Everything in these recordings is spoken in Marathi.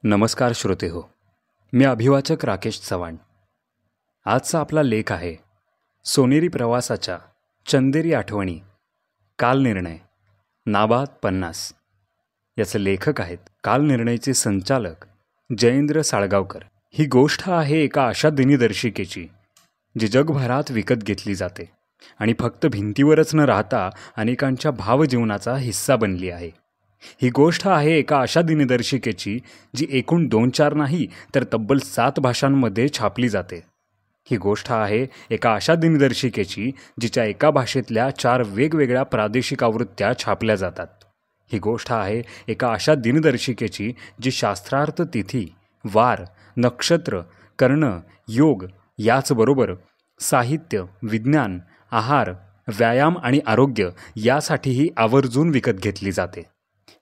नमस्कार श्रोते हो, मी अभिवाचक राकेश चव्हाण. आजचा आपला लेख आहे सोनेरी प्रवासाच्या चंदेरी आठवणी, कालनिर्णय, नाबाद 50. याचे लेखक आहेत कालनिर्णयचे संचालक जयेंद्र साळगावकर. ही गोष्ट आहे एका अशा दिनदर्शिकेची जी जगभरात विकत घेतली जाते आणि फक्त भिंतीवरच न राहता अनेकांच्या भावजीवनाचा हिस्सा बनली आहे. ही गोष्ट आहे एका अशा दिनदर्शिकेची जी एकूण 2-4 नाही तर तब्बल 7 भाषांमध्ये छापली जाते. ही गोष्ट आहे एका अशा दिनदर्शिकेची जिच्या एका भाषेतल्या 4 वेगवेगळ्या प्रादेशिक आवृत्त्या छापल्या जातात. ही गोष्ट आहे एका अशा दिनदर्शिकेची जी शास्त्रार्थ तिथी, वार, नक्षत्र, कर्ण, योग याचबरोबर साहित्य, विज्ञान, आहार, व्यायाम आणि आरोग्य यासाठीही आवर्जून विकत घेतली जाते.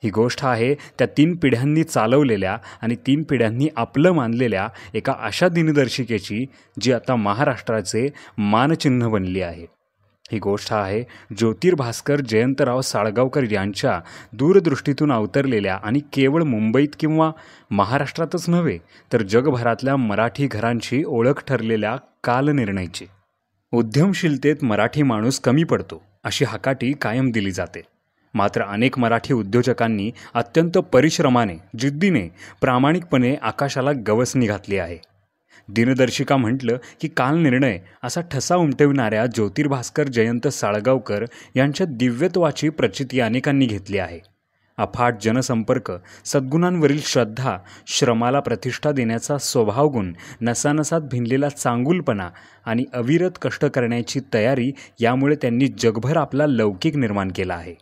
ही गोष्ट आहे त्या 3 पिढ्यांनी चालवलेल्या आणि 3 पिढ्यांनी आपलं मानलेल्या एका अशा दिनदर्शिकेची जी आता महाराष्ट्राचे मानचिन्ह बनली आहे. ही गोष्ट आहे ज्योतिर्भास्कर जयंतराव साळगावकर यांच्या दूरदृष्टीतून अवतरलेल्या आणि केवळ मुंबईत किंवा महाराष्ट्रातच नव्हे तर जगभरातल्या मराठी घरांची ओळख ठरलेल्या कालनिर्णयची. उद्यमशीलतेत मराठी माणूस कमी पडतो अशी हकाटी कायम दिली जाते. मात्र अनेक मराठी उद्योजकांनी अत्यंत परिश्रमाने, जिद्दीने, प्रामाणिकपणे आकाशाला गवसणी घातली आहे. दिनदर्शिका म्हटलं की कालनिर्णय असा ठसा उमटविणाऱ्या ज्योतिर्भास्कर जयंत साळगावकर यांच्या दिव्यत्वाची प्रचिती अनेकांनी घेतली आहे. अफाट जनसंपर्क, सद्गुणांवरील श्रद्धा, श्रमाला प्रतिष्ठा देण्याचा स्वभावगुण, नसानसात भिनलेला चांगुलपणा आणि अविरत कष्ट करण्याची तयारी यामुळे त्यांनी जगभर आपला लौकिक निर्माण केला आहे.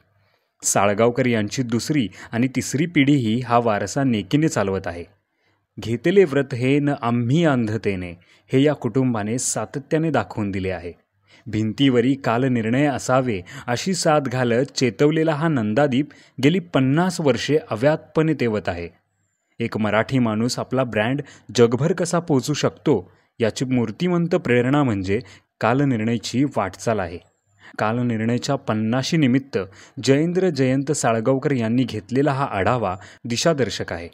साळगावकर यांची 2री आणि 3री पिढीही हा वारसा नेकीने चालवत आहे. घेतले व्रत हे न आम्ही अंधतेने हे या कुटुंबाने सातत्याने दाखवून दिले आहे. भिंतीवरी कालनिर्णय असावे अशी साथ घालत चेतवलेला हा नंदादीप गेली 50 वर्षे अव्याहतपणे तेवत आहे. एक मराठी माणूस आपला ब्रँड जगभर कसा पोचू शकतो याची मूर्तिमंत प्रेरणा म्हणजे कालनिर्णयची वाटचाल आहे. कालनिर्णयच्या 50शी निमित्त जयंत साळगावकर यांनी घेतलेला हा आढावा दिशादर्शक आहे.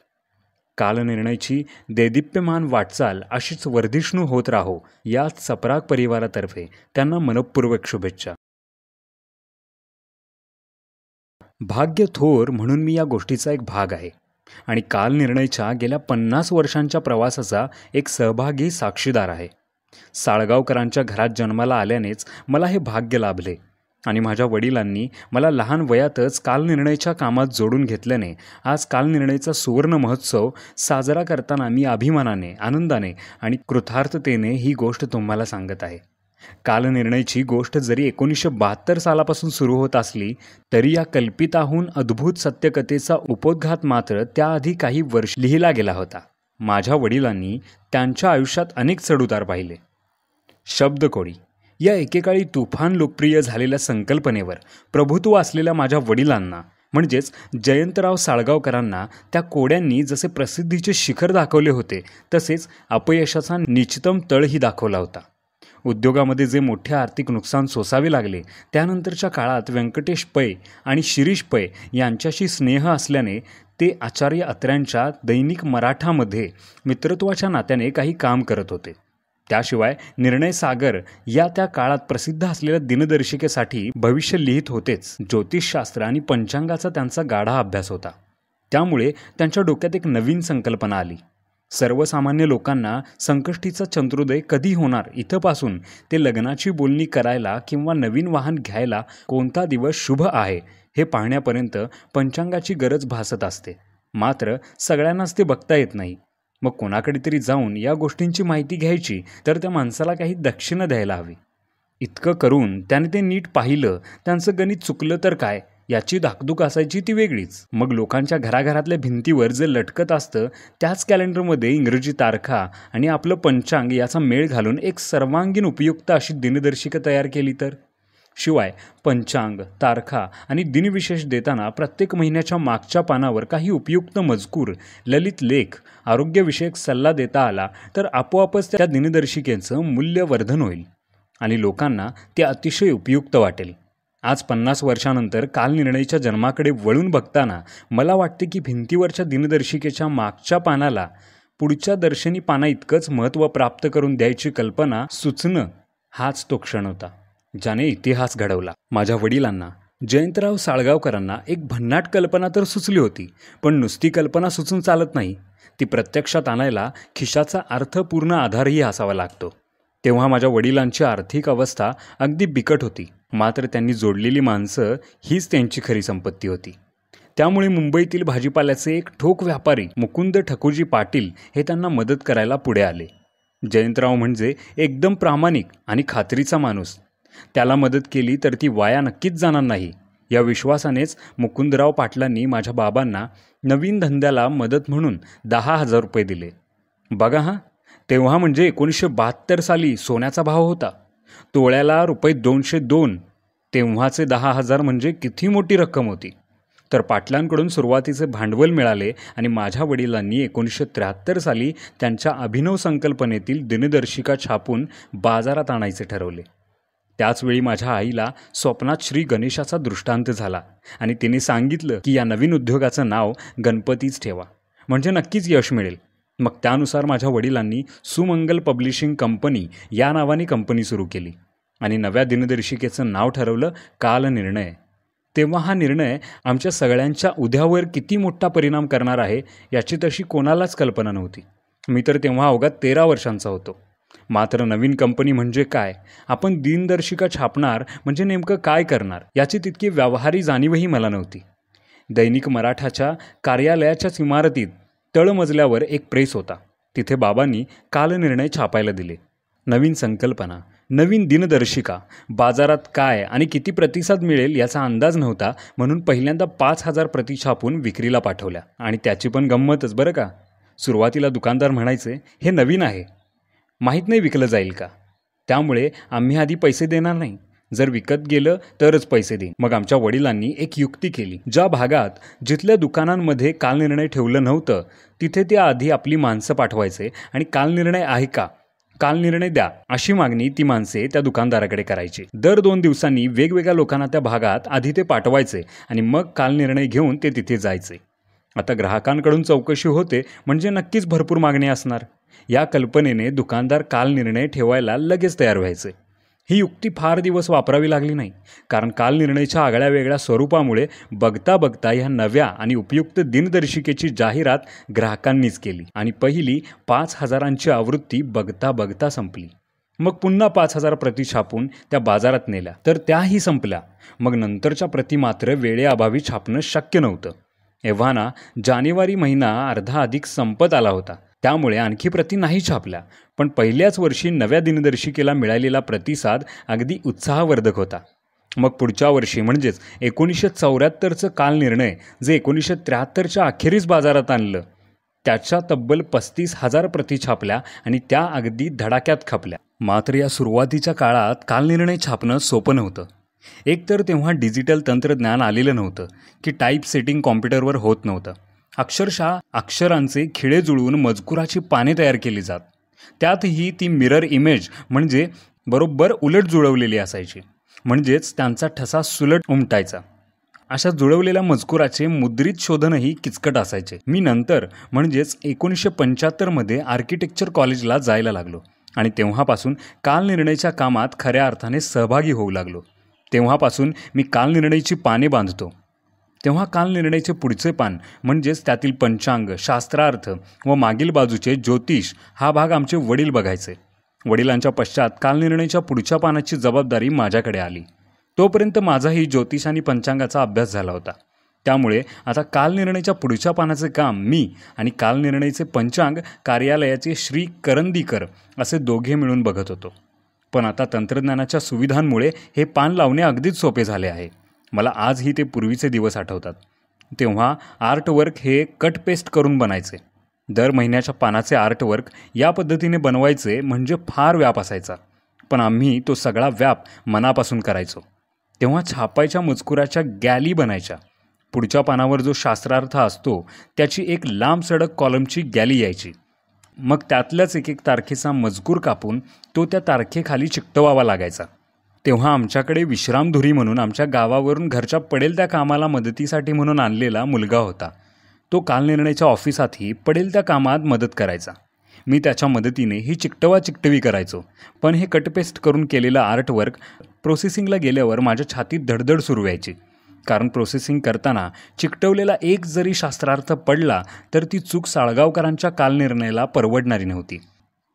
कालनिर्णयची देदीप्यमान वाटचाल अशीच वर्धिष्णू होत राहो याच सपराग परिवारातर्फे त्यांना मनपूर्वक शुभेच्छा. भाग्य थोर म्हणून मी या गोष्टीचा एक भाग आहे आणि कालनिर्णयच्या गेल्या 50 वर्षांच्या प्रवासाचा एक सहभागी साक्षीदार आहे. साळगावकरांच्या घरात जन्माला आल्यानेच मला हे भाग्य लाभले आणि माझ्या वडिलांनी मला लहान वयातच कालनिर्णयच्या कामात जोडून घेतल्याने आज कालनिर्णयचा सुवर्ण महोत्सव साजरा करताना मी अभिमानाने, आनंदाने आणि कृतार्थतेने ही गोष्ट तुम्हाला सांगत आहे. कालनिर्णयची गोष्ट जरी 1972 सालापासून सुरू होत असली तरी या कल्पिताहून अद्भुत सत्यकथेचा उपोद्घात मात्र त्याआधी काही वर्ष लिहिला गेला होता. माझ्या वडिलांनी त्यांच्या आयुष्यात अनेक चढउतार पाहिले. शब्दकोडी या एकेकाळी तुफान लोकप्रिय झालेल्या संकल्पनेवर प्रभुत्व असलेल्या माझ्या वडिलांना म्हणजेच जयंतराव साळगावकरांना त्या कोड्यांनी जसे प्रसिद्धीचे शिखर दाखवले होते तसेच अपयशाचा निश्चितम तळही दाखवला होता. उद्योगामध्ये जे मोठे आर्थिक नुकसान सोसावे लागले त्यानंतरच्या काळात व्यंकटेश पै आणि शिरीष पै यांच्याशी स्नेह असल्याने ते आचार्य अत्र्यांच्या दैनिक मराठामध्ये मित्रत्वाच्या नात्याने काही काम करत होते. त्याशिवाय निर्णय सागर या त्या काळात प्रसिद्ध असलेल्या दिनदर्शिकेसाठी भविष्य लिहित होतेच. ज्योतिषशास्त्र आणि पंचांगाचा त्यांचा गाढा अभ्यास होता. त्यामुळे त्यांच्या डोक्यात एक नवीन संकल्पना आली. सर्वसामान्य लोकांना संकष्टीचा चंद्रोदय कधी होणार इथपासून ते लग्नाची बोलणी करायला किंवा नवीन वाहन घ्यायला कोणता दिवस शुभ आहे हे पाहण्यापर्यंत पंचांगाची गरज भासत असते. मात्र सगळ्यांनाच ते बघता येत नाही. मग कोणाकडे तरी जाऊन या गोष्टींची माहिती घ्यायची तर त्या माणसाला काही दक्षिणा द्यायला हवी. इतकं करून त्याने ते नीट पाहिलं. त्यांचं गणित चुकलं तर काय याची धाकधूक असायची ती वेगळीच. मग लोकांच्या घराघरातल्या भिंतीवर जे लटकत असतं त्याच कॅलेंडरमध्ये इंग्रजी तारखा आणि आपलं पंचांग याचा मेळ घालून एक सर्वांगीण उपयुक्त अशी दिनदर्शिका तयार केली तर. शिवाय पंचांग, तारखा आणि दिनविशेष देताना प्रत्येक महिन्याच्या मागच्या पानावर काही उपयुक्त मजकूर, ललित लेख, आरोग्यविषयक सल्ला देता आला तर आपोआपच त्या दिनदर्शिकेचं मूल्यवर्धन होईल आणि लोकांना ते अतिशय उपयुक्त वाटेल. आज 50 वर्षानंतर कालनिर्णयच्या जन्माकडे वळून बघताना मला वाटते की भिंतीवरच्या दिनदर्शिकेच्या मागच्या पानाला पुढच्या दर्शनी पाना इतकंच महत्त्व प्राप्त करून द्यायची कल्पना सुचणं हाच तो क्षण होता ज्याने इतिहास घडवला. माझ्या वडिलांना, जयंतराव साळगावकरांना एक भन्नाट कल्पना तर सुचली होती, पण नुसती कल्पना सुचून चालत नाही. ती प्रत्यक्षात आणायला खिशाचा अर्थपूर्ण आधारही असावा लागतो. तेव्हा माझ्या वडिलांची आर्थिक अवस्था अगदी बिकट होती, मात्र त्यांनी जोडलेली माणसं हीच त्यांची खरी संपत्ती होती. त्यामुळे मुंबईतील भाजीपाल्याचे एक ठोक व्यापारी मुकुंद ठकुजी पाटील हे त्यांना मदत करायला पुढे आले. जयंतराव म्हणजे एकदम प्रामाणिक आणि खात्रीचा माणूस. त्याला मदत केली तर ती वाया नक्कीच जाणार नाही या विश्वासानेच मुकुंदराव पाटलांनी माझ्या बाबांना नवीन धंद्याला मदत म्हणून 10,000 रुपये दिले. बघा हां, तेव्हा म्हणजे 1972 साली सोन्याचा भाव होता तोळ्याला ₹202. तेव्हाचे 10,000 म्हणजे किती मोठी रक्कम होती. तर पाटलांकडून सुरुवातीचे भांडवल मिळाले आणि माझ्या वडिलांनी 1973 साली त्यांच्या अभिनव संकल्पनेतील दिनदर्शिका छापून बाजारात आणायचे ठरवले. त्याचवेळी माझ्या आईला स्वप्नात श्री गणेशाचा दृष्टांत झाला आणि तिने सांगितलं की या नवीन उद्योगाचं नाव गणपतीच ठेवा, म्हणजे नक्कीच यश मिळेल. मग त्यानुसार माझ्या वडिलांनी सुमंगल पब्लिशिंग कंपनी या नावाने कंपनी सुरू केली आणि नव्या दिनदर्शिकेचं नाव ठरवलं कालनिर्णय. तेव्हा हा निर्णय आमच्या सगळ्यांच्या उद्यावर किती मोठा परिणाम करणार आहे याची तशी कोणालाच कल्पना नव्हती. मी तर तेव्हा अवघा 13 वर्षांचा होतो. मात्र नवीन कंपनी म्हणजे काय, आपण दिनदर्शिका छापणार म्हणजे नेमकं काय करणार याची तितकी व्यावहारी जाणीवही मला नव्हती. दैनिक मराठाच्या कार्यालयाच्याच इमारतीत तळमजल्यावर एक प्रेस होता. तिथे बाबांनी कालनिर्णय छापायला दिले. नवीन संकल्पना, नवीन दिनदर्शिका, बाजारात काय आणि किती प्रतिसाद मिळेल याचा अंदाज नव्हता, म्हणून पहिल्यांदा 5,000 प्रती छापून विक्रीला पाठवल्या. आणि त्याची पण गंमतच बरं का. सुरुवातीला दुकानदार म्हणायचे, हे नवीन आहे, माहीत नाही विकलं जाईल का, त्यामुळे आम्ही आधी पैसे देणार नाही, जर विकत गेलं तरच पैसे देईन. मग आमच्या वडिलांनी एक युक्ती केली. ज्या भागात जिथल्या दुकानांमध्ये कालनिर्णय ठेवलं नव्हतं तिथे ते आधी आपली माणसं पाठवायचे आणि कालनिर्णय आहे का, कालनिर्णय द्या अशी मागणी ती माणसे त्या दुकानदाराकडे करायची. दर 2 दिवसांनी वेगवेगळ्या लोकांना त्या भागात आधी ते पाठवायचे आणि मग कालनिर्णय घेऊन ते तिथे जायचे. आता ग्राहकांकडून चौकशी होते म्हणजे नक्कीच भरपूर मागणी असणार. या कल्पनेने दुकानदार कालनिर्णय ठेवायला लगेच तयार व्हायचे. ही युक्ती फार दिवस वापरावी लागली नाही, कारण कालनिर्णयाच्या आगळ्या वेगळ्या स्वरूपामुळे बघता बघता ह्या नव्या आणि उपयुक्त दिनदर्शिकेची जाहिरात ग्राहकांनीच केली आणि पहिली 5,000ची आवृत्ती बघता बघता संपली. मग पुन्हा 5,000 प्रती छापून त्या बाजारात नेल्या तर त्याही संपल्या. मग नंतरच्या प्रती मात्र वेळेअभावी छापणं शक्य नव्हतं. एव्हाना जानेवारी महिना अर्धा अधिक संपत आला होता, त्यामुळे आणखी प्रती नाही छापल्या. पण पहिल्याच वर्षी नव्या दिनदर्शिकेला मिळालेला प्रतिसाद अगदी उत्साहवर्धक होता. मग पुढच्या वर्षी म्हणजेच 1974चं कालनिर्णय जे 1973च्या अखेरीस बाजारात आणलं, त्याच्या तब्बल 35,000 प्रती छापल्या आणि त्या अगदी धडाक्यात खपल्या. मात्र या सुरुवातीच्या काळात कालनिर्णय छापणं सोपं नव्हतं. एकतर तेव्हा डिजिटल तंत्रज्ञान आलेलं नव्हतं की टाईप सेटिंग कॉम्प्युटरवर होत नव्हतं. अक्षरशः अक्षरांचे खिळे जुळवून मजकुराची पाने तयार केली जात. त्यातही ती मिरर इमेज म्हणजे बरोबर उलट जुळवलेली असायची, म्हणजेच त्यांचा ठसा सुलट उमटायचा. अशा जुळवलेल्या मजकुराचे मुद्रित शोधनही किचकट असायचे. मी नंतर म्हणजेच 1975मध्ये आर्किटेक्चर कॉलेजला जायला लागलो आणि तेव्हापासून कालनिर्णयाच्या कामात खऱ्या अर्थाने सहभागी होऊ लागलो. तेव्हापासून मी कालनिर्णयाची पाने बांधतो. तेव्हा कालनिर्णयाचे पुढचे पान म्हणजेच त्यातील पंचांग, शास्त्रार्थ व मागील बाजूचे ज्योतिष हा भाग आमचे वडील बघायचे. वडिलांच्या पश्चात कालनिर्णयाच्या पुढच्या पानाची जबाबदारी माझ्याकडे आली. तोपर्यंत माझाही ज्योतिष आणि पंचांगाचा अभ्यास झाला होता. त्यामुळे आता कालनिर्णयाच्या पुढच्या पानाचे काम मी आणि कालनिर्णयाचे पंचांग कार्यालयाचे श्री करंदीकर असे दोघे मिळून बघत होतो. पण आता तंत्रज्ञानाच्या सुविधांमुळे हे पान लावणे अगदीच सोपे झाले आहे. मला आजही ते पूर्वीचे दिवस आठवतात. तेव्हा आर्टवर्क हे कट पेस्ट करून बनायचे. दर महिन्याच्या पानाचे आर्टवर्क या पद्धतीने बनवायचे म्हणजे फार व्याप असायचा, पण आम्ही तो सगळा व्याप मनापासून करायचो. तेव्हा छापायच्या मजकुराच्या गॅली बनायच्या. पुढच्या पानावर जो शास्त्रार्थ असतो त्याची एक लांब सडक कॉलमची गॅली यायची. मग त्यातल्याच एक तारखेचा मजकूर कापून तो त्या तारखेखाली चिकटवावा लागायचा. तेव्हा आमच्याकडे विश्रामधुरी म्हणून आमच्या गावावरून घरच्या पडेल त्या कामाला मदतीसाठी म्हणून आणलेला मुलगा होता. तो कालनिर्णयच्या ऑफिसातही पडेल त्या कामात मदत करायचा. मी त्याच्या मदतीने ही चिकटवी करायचो. पण हे कटपेस्ट करून केलेलं आर्टवर्क प्रोसेसिंगला गेल्यावर माझ्या छातीत धडधड सुरू व्हायची. कारण प्रोसेसिंग करताना चिकटवलेला एक जरी शास्त्रार्थ पडला तर ती चूक साळगावकरांच्या कालनिर्णयाला परवडणारी नव्हती.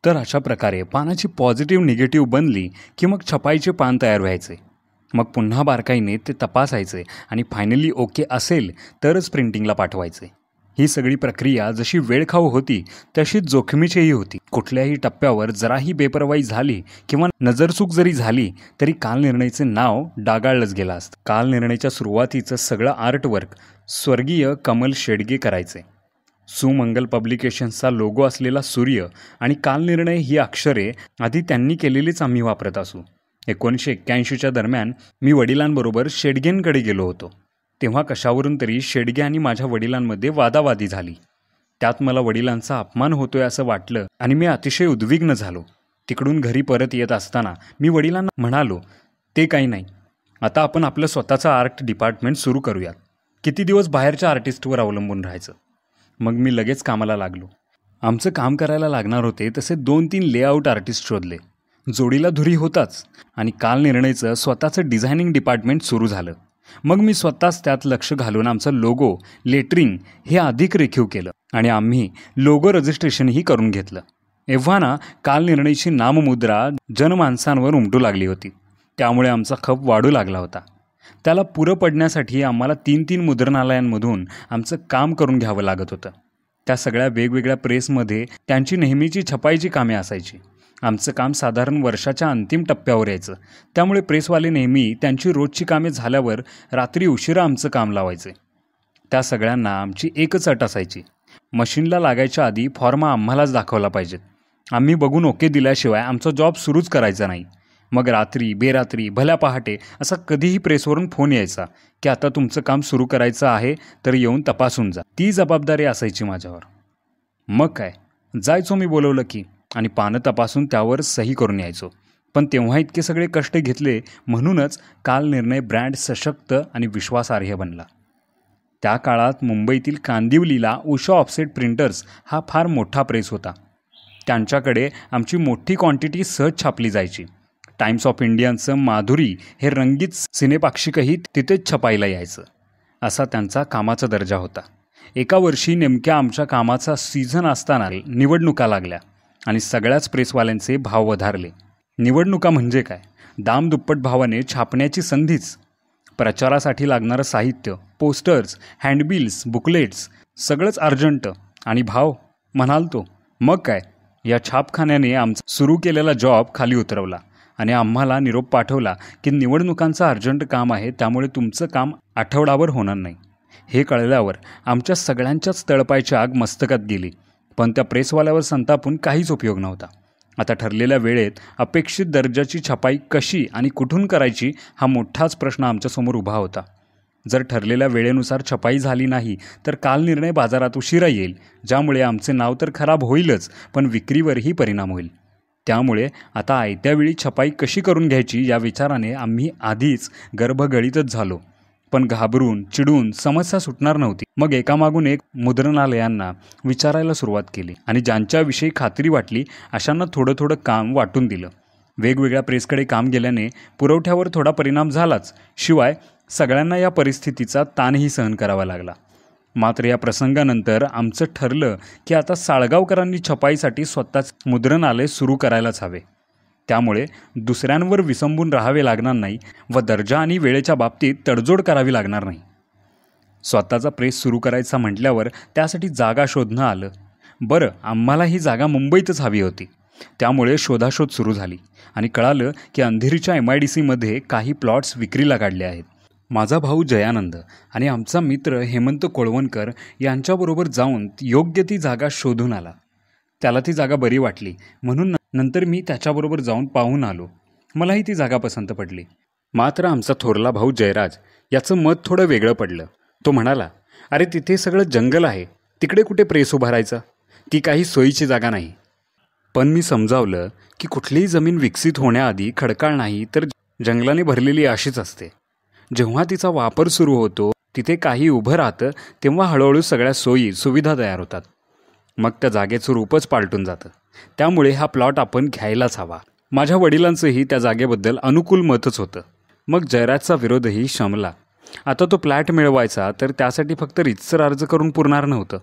तर अशा प्रकारे पानाची पॉझिटिव्ह निगेटिव्ह बनली की मग छपाईचे पान तयार व्हायचे. मग पुन्हा बारकाईने ते तपासायचे आणि फायनली ओके असेल तरच प्रिंटिंगला पाठवायचे. ही सगळी प्रक्रिया जशी वेळखाऊ होती तशीच जोखमीचीही होती. कुठल्याही टप्प्यावर जराही बेपरवाई झाली किंवा नजरचूक जरी झाली तरी कालनिर्णयचे नाव डागाळलंच गेलं असतं. कालनिर्णयच्या सुरुवातीचं सगळं आर्टवर्क स्वर्गीय कमल शेडगे करायचे. सुमंगल पब्लिकेशन्सचा लोगो असलेला सूर्य आणि कालनिर्णय ही अक्षरे आधी त्यांनी केलेलीच आम्ही वापरत असू. 1981च्या दरम्यान मी वडिलांबरोबर शेडगेंकडे गेलो होतो. तेव्हा कशावरून तरी शेडगे आणि माझ्या वडिलांमध्ये वादावादी झाली. त्यात मला वडिलांचा अपमान होतोय असं वाटलं आणि मी अतिशय उद्विग्न झालो. तिकडून घरी परत येत असताना मी वडिलांना म्हणालो, ते काही नाही, आता आपण आपलं स्वतःचं आर्ट डिपार्टमेंट सुरू करूयात. किती दिवस बाहेरच्या आर्टिस्टवर अवलंबून राहायचं. मग मी लगेच कामाला लागलो. आमचं काम करायला लागणार होते तसे 2-3 लेआउट आर्टिस्ट शोधले. जोडीला धुरी होताच आणि कालनिर्णयचं स्वतःचं डिझायनिंग डिपार्टमेंट सुरू झालं. मग मी स्वतःच त्यात लक्ष घालून आमचं लोगो, लेटरिंग हे अधिक रेखीव केलं आणि आम्ही लोगो रजिस्ट्रेशनही करून घेतलं. एव्हाना कालनिर्णयची नाममुद्रा जनमानसांवर उमटू लागली होती. त्यामुळे आमचा खप वाढू लागला होता. त्याला पुरं पडण्यासाठी आम्हाला 3-3 मुद्रणालयांमधून आमचं काम करून घ्यावं लागत होतं. त्या सगळ्या वेगवेगळ्या प्रेसमध्ये त्यांची नेहमीची छपाईची कामे असायची. आमचं काम साधारण वर्षाच्या अंतिम टप्प्यावर यायचं. त्यामुळे प्रेसवाले नेहमी त्यांची रोजची कामे झाल्यावर रात्री उशिरा आमचं काम लावायचे. त्या सगळ्यांना आमची एकच अट असायची, मशीनला लागायच्या आधी फॉर्मा आम्हालाच दाखवला पाहिजेत. आम्ही बघून ओके दिल्याशिवाय आमचा जॉब सुरूच करायचा नाही. मग रात्री बेरात्री भल्या पहाटे असा कधीही प्रेसवरून फोन यायचा की आता तुमचं काम सुरू करायचं आहे तर येऊन तपासून जा. ती जबाबदारी असायची माझ्यावर. मग काय, जायचो मी बोलवलं की आणि पानं तपासून त्यावर सही करून यायचो. पण तेव्हा इतके सगळे कष्ट घेतले म्हणूनच कालनिर्णय ब्रँड सशक्त आणि विश्वासार्ह बनला. त्या काळात मुंबईतील कांदिवलीला उषा ऑफसेट प्रिंटर्स हा फार मोठा प्रेस होता. त्यांच्याकडे आमची मोठी क्वांटिटी सहज छापली जायची. टाइम्स ऑफ इंडियाचं माधुरी हे रंगीत सिनेपाक्षिकही तिथेच छपायला यायचं. असा त्यांचा कामाचा दर्जा होता. एका वर्षी नेमक्या आमच्या कामाचा सीझन असताना निवडणुका लागल्या आणि सगळ्याच प्रेसवाल्यांचे भाव वधारले. निवडणुका म्हणजे काय, दामदुप्पट भावाने छापण्याची संधीच. प्रचारासाठी लागणारं साहित्य, पोस्टर्स, हँडबिल्स, बुकलेट्स सगळंच अर्जंट आणि भाव म्हणाल तो. मग काय, या छापखान्याने आमचा सुरू केलेला जॉब खाली उतरवला आणि आम्हाला निरोप पाठवला की निवडणुकांचं अर्जंट काम आहे, त्यामुळे तुमचं काम आठवडाभर होणार नाही. हे कळल्यावर आमच्या सगळ्यांच्याच तळपायची आग मस्तकात गेली. पण त्या प्रेसवाल्यावर संतापून काहीच उपयोग नव्हता. आता ठरलेल्या वेळेत अपेक्षित दर्जाची छपाई कशी आणि कुठून करायची हा मोठाच प्रश्न आमच्यासमोर उभा होता. जर ठरलेल्या वेळेनुसार छपाई झाली नाही तर कालनिर्णय बाजारात उशिरा येईल, ज्यामुळे आमचे नाव तर खराब होईलच पण विक्रीवरही परिणाम होईल. त्यामुळे आता आयत्या वेळी छपाई कशी करून घ्यायची या विचाराने आम्ही आधीच गर्भगळीतच झालो. पण घाबरून चिडून समस्या सुटणार नव्हती. मग एकामागून एक मुद्रणालयांना विचारायला सुरुवात केली आणि ज्यांच्याविषयी खात्री वाटली अशांना थोडं थोडं काम वाटून दिलं. वेगवेगळ्या प्रेसकडे काम गेल्याने पुरवठ्यावर थोडा परिणाम झालाच, शिवाय सगळ्यांना या परिस्थितीचा ताणही सहन करावा लागला. मात्र या प्रसंगानंतर आमचं ठरलं की आता साळगावकरांनी छपाईसाठी स्वतःच मुद्रणालय सुरू करायलाच हवे. त्यामुळे दुसऱ्यांवर विसंबून राहावे लागणार नाही व दर्जा आणि वेळेच्या बाबतीत तडजोड करावी लागणार नाही. स्वतःचा प्रेस सुरू करायचा म्हटल्यावर त्यासाठी जागा शोधणं आलं. बरं, आम्हाला ही जागा मुंबईतच हवी होती. त्यामुळे शोधाशोध सुरू झाली आणि कळालं की अंधेरीच्या MIDCमध्ये काही प्लॉट्स विक्रीला काढले आहेत. माझा भाऊ जयानंद आणि आमचा मित्र हेमंत कोळवणकर यांच्याबरोबर जाऊन योग्य ती जागा शोधून आला. त्याला ती जागा बरी वाटली म्हणून नंतर मी त्याच्याबरोबर जाऊन पाहून आलो. मलाही ती जागा पसंत पडली. मात्र आमचा थोरला भाऊ जयराज याचं मत थोडं वेगळं पडलं. तो म्हणाला, अरे तिथे सगळं जंगल आहे, तिकडे कुठे प्रेस उभारायचा, ती काही सोयीची जागा नाही. पण मी समजावलं की कुठलीही जमीन विकसित होण्याआधी खडकाळ नाही तर जंगलाने भरलेली अशीच असते. जेव्हा तिचा वापर सुरू होतो, तिथे काही उभं राहतं, तेव्हा हळूहळू सगळ्या सोयी सुविधा तयार होतात. मग त्या जागेचं रूपच पालटून जातं. त्यामुळे हा प्लॉट आपण घ्यायलाच हवा. माझ्या वडिलांचंही त्या जागेबद्दल अनुकूल मतच होतं. मग जयराजचा विरोधही शमला. आता तो फ्लॅट मिळवायचा तर त्यासाठी फक्त रीतसर अर्ज करून पुरणार नव्हतं.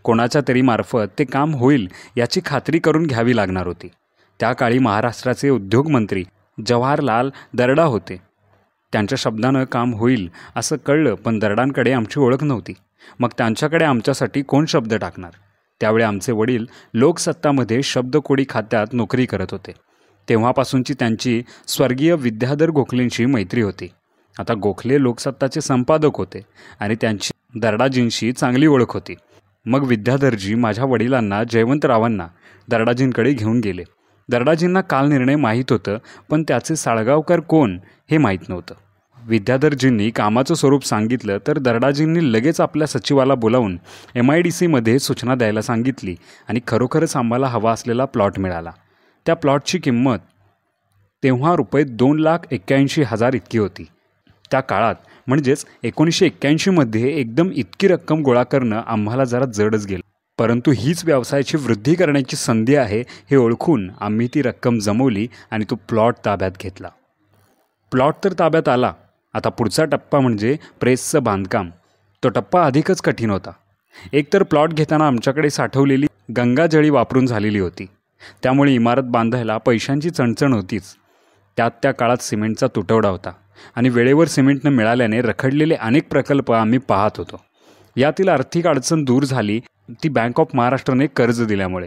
कोणाच्या तरी मार्फत ते काम होईल याची खात्री करून घ्यावी लागणार होती. त्या काळी महाराष्ट्राचे उद्योगमंत्री जवाहरलाल दर्डा होते. त्यांच्या शब्दानं काम होईल असं कळलं, पण दर्डांकडे आमची ओळख नव्हती. मग त्यांच्याकडे आमच्यासाठी कोण शब्द टाकणार? त्यावेळी आमचे वडील लोकसत्तामध्ये शब्दकोडी खात्यात नोकरी करत होते. तेव्हापासूनची त्यांची स्वर्गीय विद्याधर गोखलेंशी मैत्री होती. आता गोखले लोकसत्ताचे संपादक होते आणि त्यांची दर्डाजींशी चांगली ओळख होती. मग विद्याधरजी माझ्या वडिलांना जयवंतरावांना दर्डाजींकडे घेऊन गेले. दर्डाजींना काल निर्णय माहीत होतं, पण त्याचे साळगावकर कोण हे माहीत नव्हतं. विद्याधरजींनी कामाचं स्वरूप सांगितलं तर दर्डाजींनी लगेच आपल्या सचिवाला बोलावून MIDCमध्ये सूचना द्यायला सांगितली आणि खरोखरच आम्हाला हवा असलेला प्लॉट मिळाला. त्या प्लॉटची किंमत तेव्हा ₹2,81,000 इतकी होती. त्या काळात म्हणजेच 1981मध्ये एकदम इतकी रक्कम गोळा करणं आम्हाला जरा जडच गेलं. परंतु हीच व्यवसायाची वृद्धी करण्याची संधी आहे हे ओळखून आम्ही ती रक्कम जमवली आणि तो प्लॉट ताब्यात घेतला. प्लॉट तर ताब्यात आला. आता पुढचा टप्पा म्हणजे प्रेसचं बांधकाम. तो टप्पा अधिकच कठीण होता. एकतर प्लॉट घेताना आमच्याकडे साठवलेली गंगाजळी वापरून झालेली होती. त्यामुळे इमारत बांधायला पैशांची चणचण होतीच. त्यात त्या काळात सिमेंटचा तुटवडा होता आणि वेळेवर सिमेंट न मिळाल्याने रखडलेले अनेक प्रकल्प आम्ही पाहत होतो. यातील आर्थिक अडचण दूर झाली ती बँक ऑफ महाराष्ट्राने कर्ज दिल्यामुळे.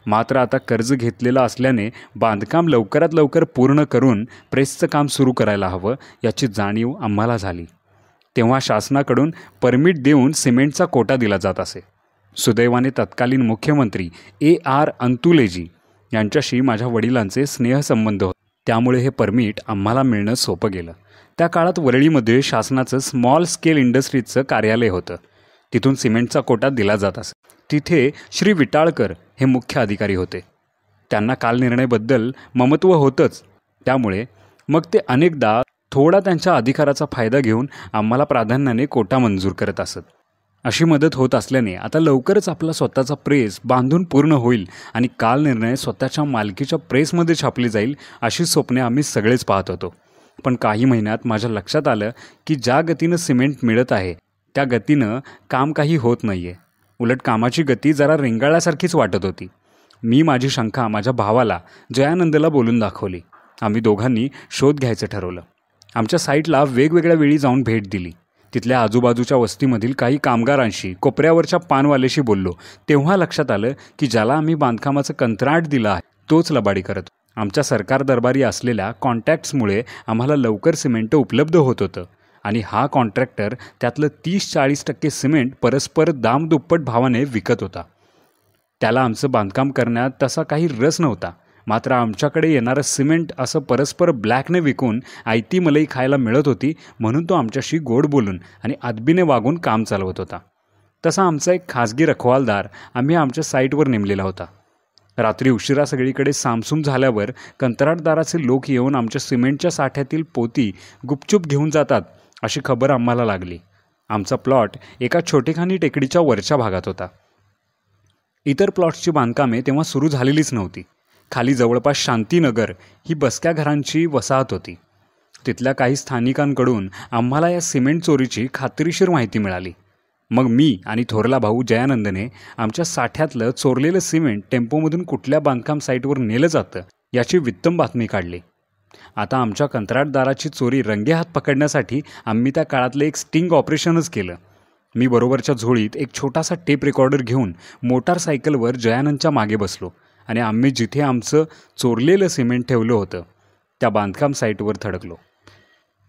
मात्र आता कर्ज घेतलेलं असल्याने बांधकाम लवकरात लवकर पूर्ण करून प्रेसचं काम सुरू करायला हवं याची जाणीव आम्हाला झाली. तेव्हा शासनाकडून परमिट देऊन सिमेंटचा कोटा दिला जात असे. सुदैवाने तत्कालीन मुख्यमंत्री AR अंतुलेजी यांच्याशी माझ्या वडिलांचे स्नेहसंबंध होते. त्यामुळे हे परमिट आम्हाला मिळणं सोपं गेलं. त्या काळात वरळीमध्ये शासनाचं स्मॉल स्केल इंडस्ट्रीजचं कार्यालय होतं. तिथून सिमेंटचा कोटा दिला जात असे. तिथे श्री विटाळकर हे मुख्य अधिकारी होते. त्यांना काल निर्णयाबद्दल ममत्व होतंच. त्यामुळे मग ते अनेकदा थोडा त्यांच्या अधिकाराचा फायदा घेऊन आम्हाला प्राधान्याने कोटा मंजूर करत असत. अशी मदत होत असल्याने आता लवकरच आपला स्वतःचा प्रेस बांधून पूर्ण होईल आणि काल निर्णय स्वतःच्या मालकीच्या प्रेसमध्ये छापली जाईल अशी स्वप्ने आम्ही सगळेच पाहत होतो. पण काही महिन्यात माझ्या लक्षात आलं की ज्या गतीनं सिमेंट मिळत आहे त्या गतीनं काम काही होत नाही आहे. उलट कामाची गती जरा रेंगाळल्यासारखीच वाटत होती. मी माझी शंका माझ्या भावाला जयानंदला बोलून दाखवली. आम्ही दोघांनी शोध घ्यायचं ठरवलं. आमच्या साईटला वेगवेगळ्या वेळी जाऊन भेट दिली. तिथल्या आजूबाजूच्या वस्तीमधील काही कामगारांशी, कोपऱ्यावरच्या पानवाल्याशी बोललो. तेव्हा लक्षात आलं की ज्याला आम्ही बांधकामाचं कंत्राट दिलं आहे तोच लबाडी करत. आमच्या सरकार दरबारी असलेल्या कॉन्टॅक्ट्समुळे आम्हाला लवकर सिमेंट उपलब्ध होत होतं आणि हा कॉन्ट्रॅक्टर त्यातलं 30-40% सिमेंट परस्पर दामदुप्पट भावाने विकत होता. त्याला आमचं बांधकाम करण्यात तसा काही रस नव्हता. मात्र आमच्याकडे येणारं सिमेंट असं परस्पर ब्लॅकने विकून आयती मलई खायला मिळत होती म्हणून तो आमच्याशी गोड बोलून आणि अदबीने वागून काम चालवत होता. तसा आमचा एक खाजगी रखवालदार आम्ही आमच्या साईटवर नेमलेला होता. रात्री उशिरा सगळीकडे सामसूम झाल्यावर कंत्राटदाराचे लोक येऊन आमच्या सिमेंटच्या साठ्यातील पोती गुपचूप घेऊन जातात अशी खबर आम्हाला लागली. आमचा प्लॉट एका छोटेखानी टेकडीच्या वरच्या भागात होता. इतर प्लॉट्सची बांधकामे तेव्हा सुरू झालेलीच नव्हती. खाली जवळपास शांतीनगर ही बसक्या घरांची वसाहत होती. तिथल्या काही स्थानिकांकडून आम्हाला या सिमेंट चोरीची खात्रीशीर माहिती मिळाली. मग मी आणि थोरला भाऊ जयानंदने आमच्या साठ्यातलं चोरलेलं सिमेंट टेम्पोमधून कुठल्या बांधकाम साईटवर नेलं जातं याची वित्तम बातमी काढली. आता आमच्या कंत्राटदाराची चोरी रंगेहात पकडण्यासाठी आम्ही त्या काळातलं एक स्टिंग ऑपरेशनच केलं. मी बरोबरच्या झोळीत एक छोटासा टेप रेकॉर्डर घेऊन मोटारसायकलवर जयानंदच्या मागे बसलो आणि आम्ही जिथे आमचं चोरलेलं सिमेंट ठेवलं होतं त्या बांधकाम साईटवर थडकलो.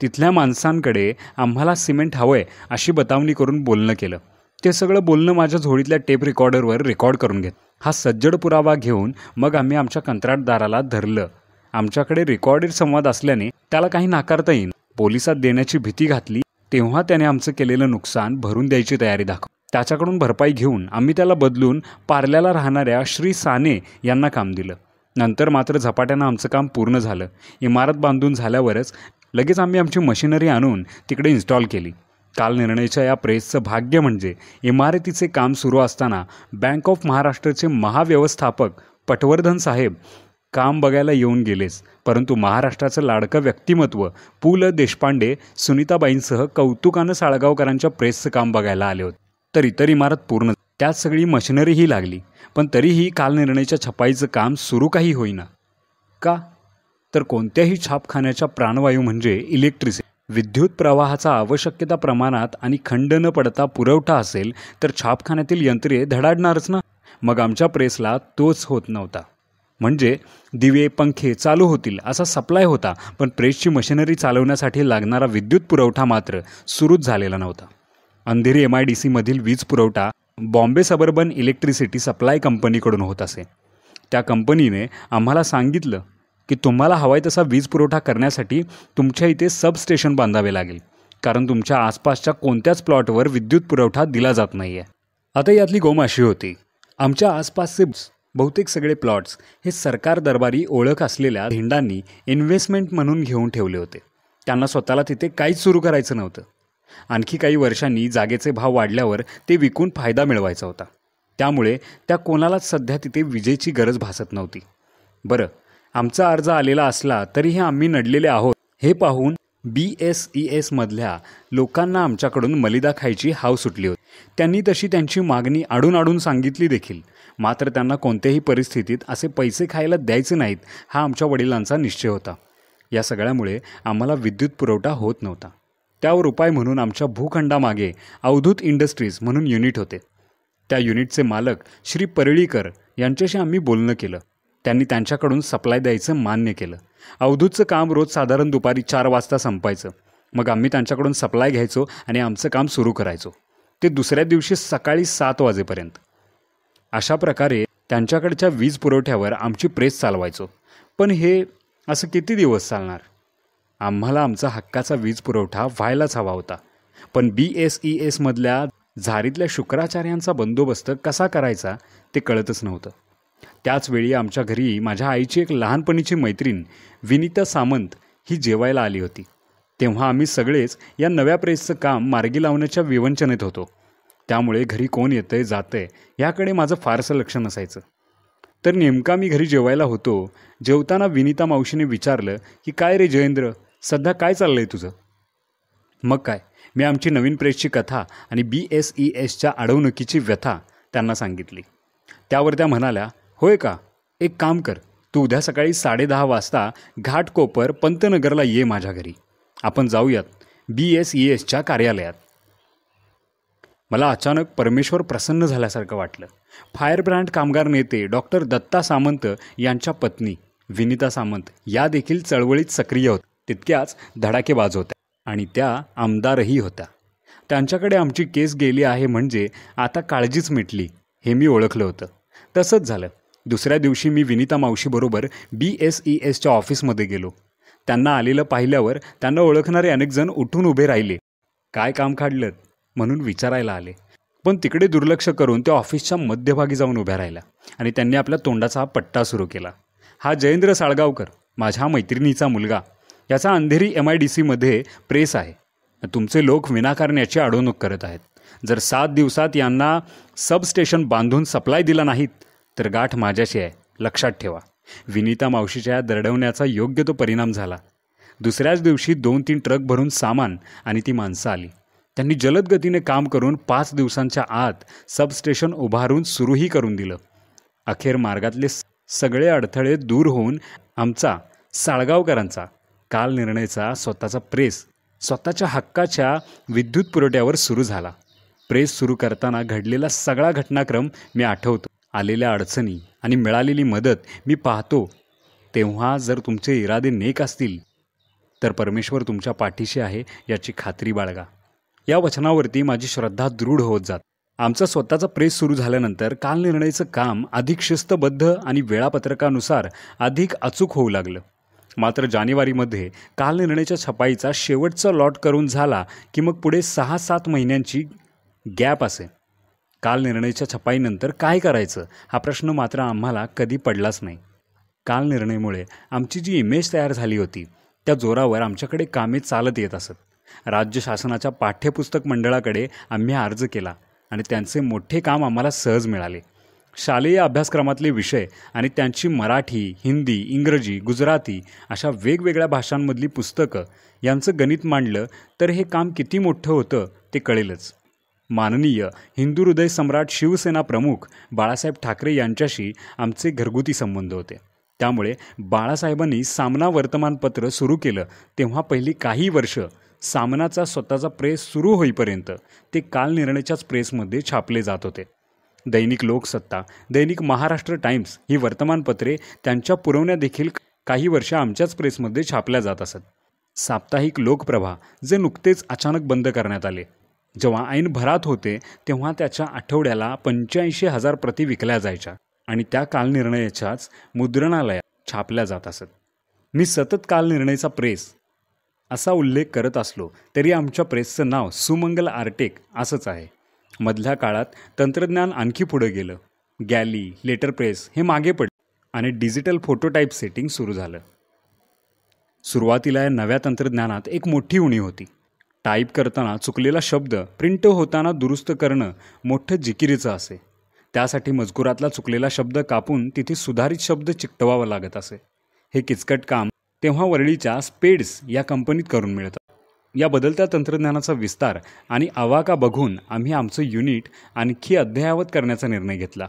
तिथल्या माणसांकडे आम्हाला सिमेंट हवंय अशी बतावणी करून बोलणं केलं. ते सगळं बोलणं माझ्या झोळीतल्या टेप रेकॉर्डरवर रेकॉर्ड करून घेत. हा सज्जड पुरावा घेऊन मग आम्ही आमच्या कंत्राटदाराला धरलं. आमच्याकडे रेकॉर्डेड संवाद असल्याने त्याला काही नाकारता येईल. पोलिसात देण्याची भीती घातली तेव्हा त्याने आमचं केलेलं नुकसान भरून द्यायची तयारी दाखवली. त्याच्याकडून भरपाई घेऊन आम्ही त्याला बदलून पार्ल्याला राहणाऱ्या श्री साने यांना काम दिलं. नंतर मात्र झपाट्यानं आमचं काम पूर्ण झालं. इमारत बांधून झाल्यावरच लगेच आम्ही आमची मशिनरी आणून तिकडे इन्स्टॉल केली. कालनिर्णयच्या या प्रेसचं भाग्य म्हणजे इमारतीचे काम सुरू असताना बँक ऑफ महाराष्ट्राचे महाव्यवस्थापक पटवर्धन साहेब काम बघायला येऊन गेलेच, परंतु महाराष्ट्राचं लाडकं व्यक्तिमत्व पु ल देशपांडे सुनीताबाईंसह कौतुकानं साळगावकरांच्या प्रेसचं काम बघायला आले होते. तर इतर इमारत पूर्ण, त्यात सगळी मशिनरीही लागली, पण तरीही कालनिर्णयच्या छपाईचं काम सुरू काही होईना. का? तर कोणत्याही छापखान्याच्या प्राणवायू म्हणजे इलेक्ट्रिसिटी. विद्युत प्रवाहाचा आवश्यकता प्रमाणात आणि खंड न पडता पुरवठा असेल तर छापखान्यातील यंत्रे धडाडणारच ना. मग आमच्या प्रेसला तोच होत नव्हता. म्हणजे दिवे पंखे चालू होतील असा सप्लाय होता, पण प्रेसची मशिनरी चालवण्यासाठी लागणारा विद्युत पुरवठा मात्र सुरूच झालेला नव्हता. अंधेरी MIDC मधील वीज पुरवठा बॉम्बे सबर्बन इलेक्ट्रिसिटी सप्लाय कंपनीकडून होत असे. त्या कंपनीने आम्हाला सांगितलं की तुम्हाला हवाय तसा वीज पुरवठा करण्यासाठी तुमच्या इथे सबस्टेशन बांधावे लागेल, कारण तुमच्या आसपासच्या कोणत्याच प्लॉटवर विद्युत पुरवठा दिला जात नाही आहे. आता यातली गोम अशी होती, आमच्या आसपासचे बहुतेक सगळे प्लॉट्स हे सरकार दरबारी ओळख असलेल्या धिंडांनी इन्व्हेस्टमेंट म्हणून घेऊन ठेवले होते. त्यांना स्वतःला तिथे काहीच सुरू करायचं नव्हतं. आणखी काही वर्षांनी जागेचे भाव वाढल्यावर ते विकून फायदा मिळवायचा होता. त्यामुळे त्या कोणालाच सध्या तिथे विजेची गरज भासत नव्हती. बरं, आमचा अर्ज आलेला असला तरीही आम्ही नडलेले आहोत हे पाहून BSES मधल्या लोकांना आमच्याकडून मलिदा खायची हाव सुटली होती. त्यांनी तशी त्यांची मागणी आडून सांगितली देखील, मात्र त्यांना कोणत्याही परिस्थितीत असे पैसे खायला द्यायचे नाहीत हा आमच्या वडिलांचा निश्चय होता. या सगळ्यामुळे आम्हाला विद्युत पुरवठा होत नव्हता. त्यावर उपाय म्हणून आमच्या भूखंडामागे अवधूत इंडस्ट्रीज म्हणून युनिट होते. त्या युनिटचे मालक श्री परळीकर यांच्याशी आम्ही बोलणं केलं. त्यांनी त्यांच्याकडून सप्लाय द्यायचं मान्य केलं. अवधूतचं काम रोज साधारण दुपारी 4 वाजता संपायचं. मग आम्ही त्यांच्याकडून सप्लाय घ्यायचो आणि आमचं काम सुरू करायचो, ते दुसऱ्या दिवशी सकाळी 7 वाजेपर्यंत. अशा प्रकारे त्यांच्याकडच्या वीज पुरवठ्यावर आमची प्रेस चालवायचो. पण हे असं किती दिवस चालणार? आम्हाला आमचा हक्काचा वीज पुरवठा व्हायलाच हवा होता. पण BSES मधल्या झारीतल्या शुक्राचार्यांचा बंदोबस्त कसा करायचा ते कळतच नव्हतं. त्याचवेळी आमच्या घरी माझ्या आईची एक लहानपणीची मैत्रीण विनीता सामंत ही जेवायला आली होती. तेव्हा आम्ही सगळेच या नव्या प्रेसचं काम मार्गी लावण्याच्या विवंचनेत होतो. त्यामुळे घरी कोण येतंय जातंय याकडे माझं फारसं लक्ष नसायचं. तर नेमका मी घरी जेवायला होतो. जेवताना विनीता मावशीने विचारलं की काय रे जयेंद्र, सध्या काय चाललंय तुझं? मग काय, मी आमची नवीन प्रेसची कथा आणि BSESच्या अडवणुकीची व्यथा त्यांना सांगितली. त्यावर त्या म्हणाल्या, होय का, एक काम कर, तू उद्या सकाळी 10:30 वाजता घाटकोपर पंतनगरला ये माझ्या घरी. आपण जाऊयात BSESच्या कार्यालयात. मला अचानक परमेश्वर प्रसन्न झाल्यासारखं वाटलं. फायरब्रँड कामगार नेते डॉक्टर दत्ता सामंत यांच्या पत्नी विनीता सामंत या देखील चळवळीत सक्रिय होत्या. तितक्याच धडाकेबाज होत्या आणि त्या आमदारही होत्या. त्यांच्याकडे आमची केस गेली आहे म्हणजे आता काळजीच मिटली हे मी ओळखलं होतं. तसंच झालं. दुसऱ्या दिवशी मी विनीता मावशीबरोबर BSESच्या ऑफिसमध्ये गेलो. त्यांना आलेलं पाहिल्यावर त्यांना ओळखणारे अनेक जण उठून उभे राहिले. काय काम काढलं म्हणून विचारायला आले. पण तिकडे दुर्लक्ष करून त्या ऑफिसच्या मध्यभागी जाऊन उभ्या राहिल्या आणि त्यांनी आपल्या तोंडाचा पट्टा सुरू केला. हा जयेंद्र साळगावकर, माझ्या मैत्रिणीचा मुलगा. याचा अंधेरी MIDC मध्ये प्रेस आहे. तुमचे लोक विनाकारण याची अडवणूक करत आहेत. जर 7 दिवसात यांना सबस्टेशन बांधून सप्लाय दिला नाहीत तर गाठ माझ्याशी आहे, लक्षात ठेवा. विनीता मावशीच्या दरडवण्याचा योग्य तो परिणाम झाला. दुसऱ्याच दिवशी 2-3 ट्रक भरून सामान आणि ती माणसं आली. त्यांनी जलद गतीने काम करून 5 दिवसांच्या आत सबस्टेशन उभारून सुरूही करून दिलं. अखेर मार्गातले सगळे अडथळे दूर होऊन आमचा साळगावकरांचा कालनिर्णयचा स्वतःचा प्रेस स्वतःच्या हक्काच्या विद्युत पुरवठ्यावर सुरू झाला. प्रेस सुरू करताना घडलेला सगळा घटनाक्रम मी आठवतो. आलेल्या अडचणी आणि मिळालेली मदत मी पाहतो. तेव्हा जर तुमचे इरादे नेक असतील तर परमेश्वर तुमच्या पाठीशी आहे याची खात्री बाळगा. या वचनावरती माझी श्रद्धा दृढ होत जात. आमचा स्वतःचा प्रेस सुरू झाल्यानंतर कालनिर्णयचं काम अधिक शिस्तबद्ध आणि वेळापत्रकानुसार अधिक अचूक होऊ लागलं. मात्र जानेवारीमध्ये कालनिर्णयच्या छपाईचा शेवटचा लॉट करून झाला की मग पुढे 6-7 महिन्यांची गॅप असे. कालनिर्णयच्या छपाईनंतर काय करायचं हा प्रश्न मात्र आम्हाला कधी पडलाच नाही. कालनिर्णयमुळे आमची जी इमेज तयार झाली होती त्या जोरावर आमच्याकडे कामे चालत येत असत. राज्य शासनाच्या पाठ्यपुस्तक मंडळाकडे आम्ही अर्ज केला आणि त्यांचे मोठे काम आम्हाला सहज मिळाले. शालेय अभ्यासक्रमातले विषय आणि त्यांची मराठी, हिंदी, इंग्रजी, गुजराती अशा वेगवेगळ्या भाषांमधली पुस्तकं यांचं गणित मांडलं तर हे काम किती मोठं होतं ते कळेलच. माननीय हिंदू हृदय सम्राट शिवसेना प्रमुख बाळासाहेब ठाकरे यांच्याशी आमचे घरगुती संबंध होते. त्यामुळे बाळासाहेबांनी सामना वर्तमानपत्र सुरू केलं तेव्हा पहिली काही वर्ष सामनाचा स्वतःचा प्रेस सुरू होईपर्यंत ते कालनिर्णयच्याच प्रेसमध्ये छापले जात होते. दैनिक लोकसत्ता, दैनिक महाराष्ट्र टाइम्स ही वर्तमानपत्रे त्यांच्या पुरवण्या देखील काही वर्ष आमच्याच प्रेसमध्ये छापल्या जात असत. साप्ताहिक लोकप्रभा जे नुकतेच अचानक बंद करण्यात आले, जेव्हा ऐन भरात होते तेव्हा त्याच्या आठवड्याला 85,000 प्रती विकल्या जायच्या आणि त्या कालनिर्णयाच्याच मुद्रणालयात छापल्या जात असत. मी सतत कालनिर्णयचा प्रेस असा उल्लेख करत असलो तरी आमच्या प्रेसचं नाव सुमंगल आर्टेक असंच आहे. मधल्या काळात तंत्रज्ञान आणखी पुढे गेलं. गॅली, लेटर प्रेस हे मागे पडले आणि डिजिटल फोटोटाईप सेटिंग सुरू झालं. सुरुवातीला या नव्या तंत्रज्ञानात एक मोठी उणीव होती. टाईप करताना चुकलेला शब्द प्रिंट होताना दुरुस्त करणं मोठं जिकिरीचं असे. त्यासाठी मजकुरातला चुकलेला शब्द कापून तिथे सुधारित शब्द चिकटवावा लागत असे. हे किचकट काम तेव्हा वरळीच्या स्पेड्स या कंपनीत करून मिळतं. या बदलत्या तंत्रज्ञानाचा विस्तार आणि आवाका बघून आम्ही आमचं युनिट आणखी अद्ययावत करण्याचा निर्णय घेतला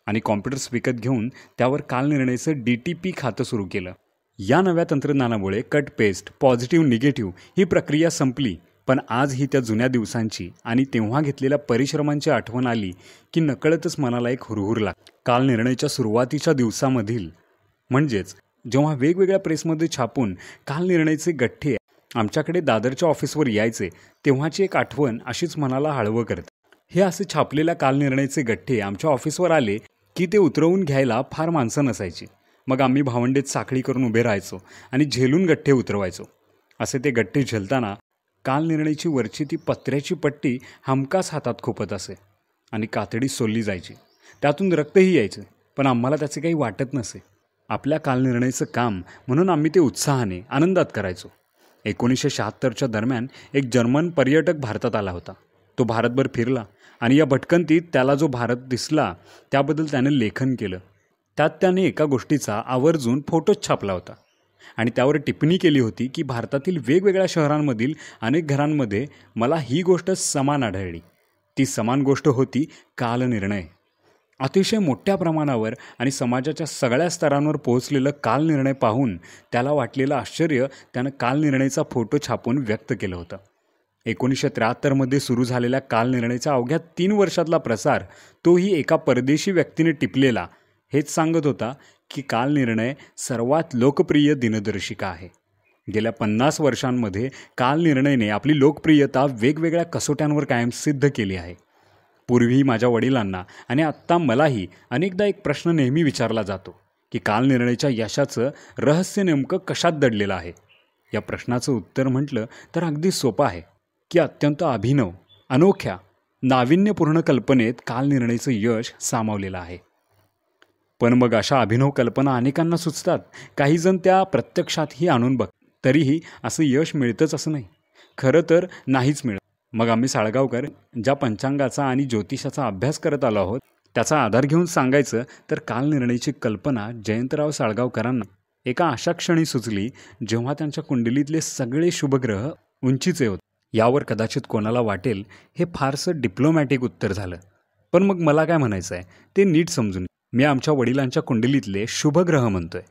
आणि कॉम्प्युटर्स विकत घेऊन त्यावर कालनिर्णयचं DTP खातं सुरू केलं. या नव्या तंत्रज्ञानामुळे कट पेस्ट, पॉझिटिव्ह निगेटिव्ह ही प्रक्रिया संपली. पण आजही त्या जुन्या दिवसांची आणि तेव्हा घेतलेल्या परिश्रमांची आठवण आली की नकळतच मनाला एक हुरहुर लागते. कालनिर्णयच्या सुरुवातीच्या दिवसामधील म्हणजेच जेव्हा वेगवेगळ्या प्रेसमध्ये छापून कालनिर्णयचे गठ्ठे आमच्याकडे दादरच्या ऑफिसवर यायचे तेव्हाची एक आठवण अशीच मनाला हळवं करते. हे असे छापलेल्या कालनिर्णयचे गठ्ठे आमच्या ऑफिसवर आले की ते उतरवून घ्यायला फार माणसं नसायची. मग आम्ही भावंडेत साखळी करून उभे राहायचो आणि झेलून गठ्ठे उतरवायचो. असे ते गठ्ठे झेलताना कालनिर्णयची वरची ती पत्र्याची पट्टी हमखास हातात खुपत असे आणि कातडी सोलली जायची. त्यातून रक्तही यायचे, पण आम्हाला त्याचे काही वाटत नसे. आपल्या कालनिर्णयचं काम म्हणून आम्ही ते उत्साहाने, आनंदात करायचो. 1976च्या दरम्यान एक जर्मन पर्यटक भारतात आला होता. तो भारतभर फिरला आणि या भटकंतीत त्याला जो भारत दिसला त्याबद्दल त्याने लेखन केलं. त्यात त्याने एका गोष्टीचा आवर्जून फोटोच छापला होता आणि त्यावर टिप्पणी केली होती की भारतातील वेगवेगळ्या शहरांमधील अनेक घरांमध्ये मला ही गोष्ट समान आढळली. ती समान गोष्ट होती कालनिर्णय. अतिशय मोठ्या प्रमाणावर आणि समाजाच्या सगळ्या स्तरांवर पोहोचलेलं कालनिर्णय पाहून त्याला वाटलेलं आश्चर्य त्यानं कालनिर्णयचा फोटो छापून व्यक्त केलं होतं. 1973मध्ये सुरू झालेल्या कालनिर्णयच्या अवघ्या 3 वर्षातला प्रसार तोही एका परदेशी व्यक्तीने टिपलेला हेच सांगत होता की कालनिर्णय सर्वात लोकप्रिय दिनदर्शिका आहे. गेल्या 50 वर्षांमध्ये कालनिर्णयने आपली लोकप्रियता वेगवेगळ्या कसोट्यांवर कायम सिद्ध केली आहे. पूर्वी माझ्या वडिलांना आणि आत्ता मलाही अनेकदा एक प्रश्न नेहमी विचारला जातो की कालनिर्णयच्या यशाचं रहस्य नेमकं कशात दडलेलं आहे. या प्रश्नाचं उत्तर म्हटलं तर अगदी सोपं आहे की अत्यंत अभिनव, अनोख्या, नाविन्यपूर्ण कल्पनेत कालनिर्णयचं यश सामावलेलं आहे. पण मग अशा अभिनव कल्पना अनेकांना सुचतात. काही जण त्या प्रत्यक्षातही आणून बघ, तरीही असं यश मिळतंच असं नाही. खरं तर नाहीच मिळत. मग आम्ही साळगावकर ज्या पंचांगाचा आणि ज्योतिषाचा अभ्यास करत आलो आहोत त्याचा आधार घेऊन सांगायचं तर कालनिर्णयाची कल्पना जयंतराव साळगावकरांना एका अशा क्षणी सुचली जेव्हा त्यांच्या कुंडलीतले सगळे शुभग्रह उंचीचे होते. यावर कदाचित कोणाला वाटेल हे फारसं डिप्लोमॅटिक उत्तर झालं, पण मग मला काय म्हणायचं आहे ते नीट समजून. मी आमच्या वडिलांच्या कुंडलीतले शुभग्रह म्हणतोय.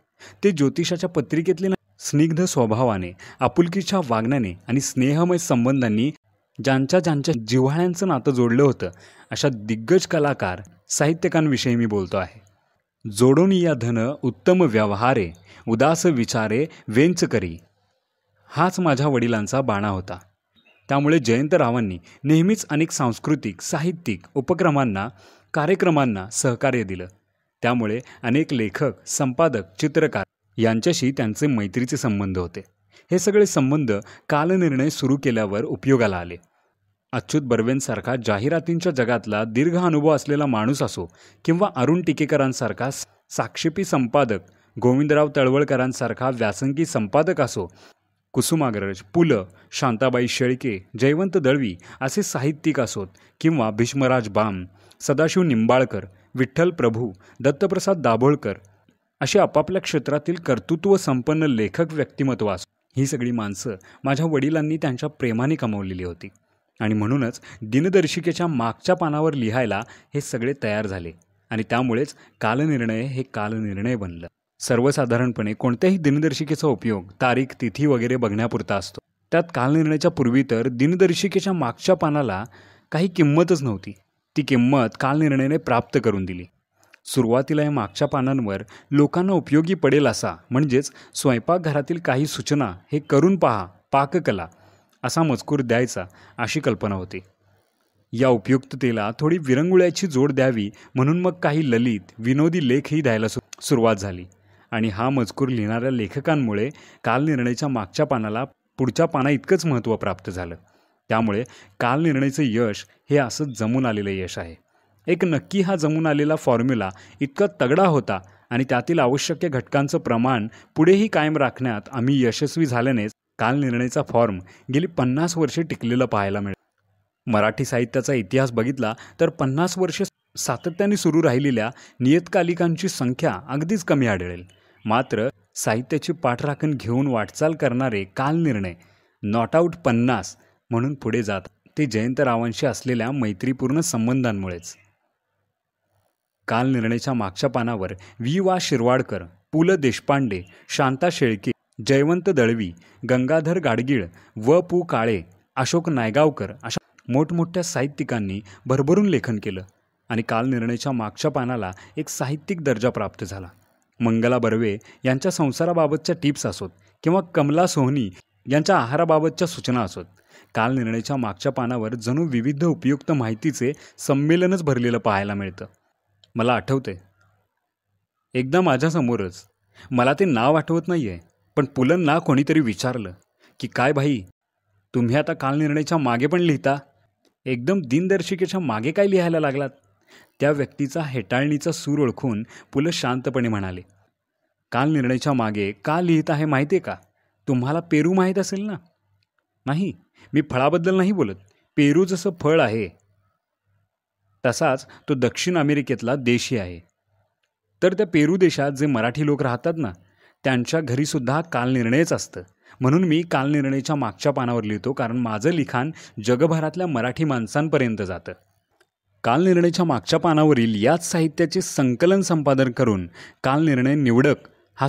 ते ज्योतिषाच्या पत्रिकेतले स्निग्ध स्वभावाने, आपुलकीच्या वागण्याने आणि स्नेहमय संबंधांनी ज्यांच्या जिव्हाळ्यांचं नातं जोडलं होतं अशा दिग्गज कलाकार, साहित्यिकांविषयी मी बोलतो आहे. जोडून या धन उत्तम व्यवहारे, उदास विचारे वेंच करी, हाच माझ्या वडिलांचा बाणा होता. त्यामुळे जयंतरावांनी नेहमीच अनेक सांस्कृतिक, साहित्यिक उपक्रमांना, कार्यक्रमांना सहकार्य दिलं. त्यामुळे अनेक लेखक, संपादक, चित्रकार यांच्याशी त्यांचे मैत्रीचे संबंध होते. हे सगळे संबंध कालनिर्णय सुरू केल्यावर उपयोगाला आले. अच्युत बर्वेंसारखा जाहिरातींच्या जगातला दीर्घ अनुभव असलेला माणूस असो किंवा अरुण टिकेकरांसारखा साक्षेपी संपादक गोविंदराव तळवळकरांसारखा व्यासंगी संपादक असो, कुसुमाग्रज, पु ल, शांताबाई शेळके, जयवंत दळवी असे साहित्यिक असोत, किंवा भीष्मराज बाम, सदाशिव निंबाळकर, विठ्ठल प्रभू, दत्तप्रसाद दाभोळकर अशी आपापल्या क्षेत्रातील कर्तृत्व संपन्न लेखक व्यक्तिमत्व असो, ही सगळी माणसं माझ्या वडिलांनी त्यांच्या प्रेमाने कमावलेली होती. आणि म्हणूनच दिनदर्शिकेच्या मागच्या पानावर लिहायला हे सगळे तयार झाले. आणि त्यामुळेच कालनिर्णय हे कालनिर्णय बनलं. सर्वसाधारणपणे कोणत्याही दिनदर्शिकेचा उपयोग तारीख, तिथी वगैरे बघण्यापुरता असतो. त्यात कालनिर्णयाच्या पूर्वी तर दिनदर्शिकेच्या मागच्या पानाला काही किंमतच नव्हती. ती किंमत कालनिर्णयाने प्राप्त करून दिली. सुरुवातीला या मागच्या पानांवर लोकांना उपयोगी पडेल असा, म्हणजेच स्वयंपाकघरातील काही सूचना, हे करून पहा, पाककला असा मजकूर द्यायचा अशी कल्पना होती. या उपयुक्ततेला थोडी विरंगुळ्याची जोड द्यावी म्हणून मग काही ललित विनोदी लेखही द्यायला सुरुवात झाली. आणि हा मजकूर लिहिणाऱ्या लेखकांमुळे कालनिर्णयाच्या मागच्या पानाला पुढच्या पाना इतकंच महत्त्व प्राप्त झालं. त्यामुळे कालनिर्णयाचं यश हे असंच जमून आलेलं यश आहे. एक नक्की हा जमून आलेला फॉर्म्युला इतका तगडा होता आणि त्यातील आवश्यक घटकांचं प्रमाण पुढेही कायम राखण्यात आम्ही यशस्वी झाल्यानेच कालनिर्णयाचा फॉर्म गेली 50 वर्षे टिकलेलं पाहायला मिळेल. मराठी साहित्याचा इतिहास बघितला तर 50 वर्षे सातत्याने सुरू राहिलेल्या नियतकालिकांची संख्या अगदीच कमी आढळेल. मात्र साहित्याची पाठराखण घेऊन वाटचाल करणारे कालनिर्णय नॉट आउट 50 म्हणून पुढे जात, ते जयंतरावांशी असलेल्या मैत्रीपूर्ण संबंधांमुळेच. कालनिर्णयाच्या मागच्या पानावर वि वा शिरवाडकर, पु ल देशपांडे, शांता शेळके, जयवंत दळवी, गंगाधर गाडगीळ, व पु काळे, अशोक नायगावकर अशा मोठमोठ्या साहित्यिकांनी भरभरून लेखन केलं आणि कालनिर्णयाच्या मागच्या पानाला एक साहित्यिक दर्जा प्राप्त झाला. मंगला बर्वे यांच्या संसाराबाबतच्या टिप्स असोत किंवा कमला सोहनी यांच्या आहाराबाबतच्या सूचना असोत, कालनिर्णयाच्या मागच्या पानावर जणू विविध उपयुक्त माहितीचे संमेलनच भरलेलं पाहायला मिळतं. मला आठवते, एकदा माझ्यासमोरच, मला ते नाव आठवत नाही आहे, पण पुलंना कोणीतरी विचारलं की काय भाई, तुम्ही आता कालनिर्णयाच्या मागे पण लिहिता, एकदम दिनदर्शिकेच्या मागे काय लिहायला लागलात? त्या व्यक्तीचा हेटाळणीचा सूर ओळखून पुलं शांतपणे म्हणाले, कालनिर्णयाच्या मागे का लिहित आहे माहिती आहे का? तुम्हाला पेरू माहीत असेल ना? नाही, मी फळाबद्दल नाही बोलत. पेरू जसं फळ आहे तसाच तो दक्षिण अमेरिकेतला देशी आहे. तर त्या पेरू देशात जे मराठी लोक राहतात ना, त्यांच्या घरीसुद्धा कालनिर्णयच असतं. म्हणून मी कालनिर्णयाच्या मागच्या पानावर लिहितो, कारण माझं लिखाण जगभरातल्या मराठी माणसांपर्यंत जातं. कालनिर्णयाच्या मागच्या पानावरील याच साहित्याचे संकलन संपादन करून कालनिर्णय निवडक हा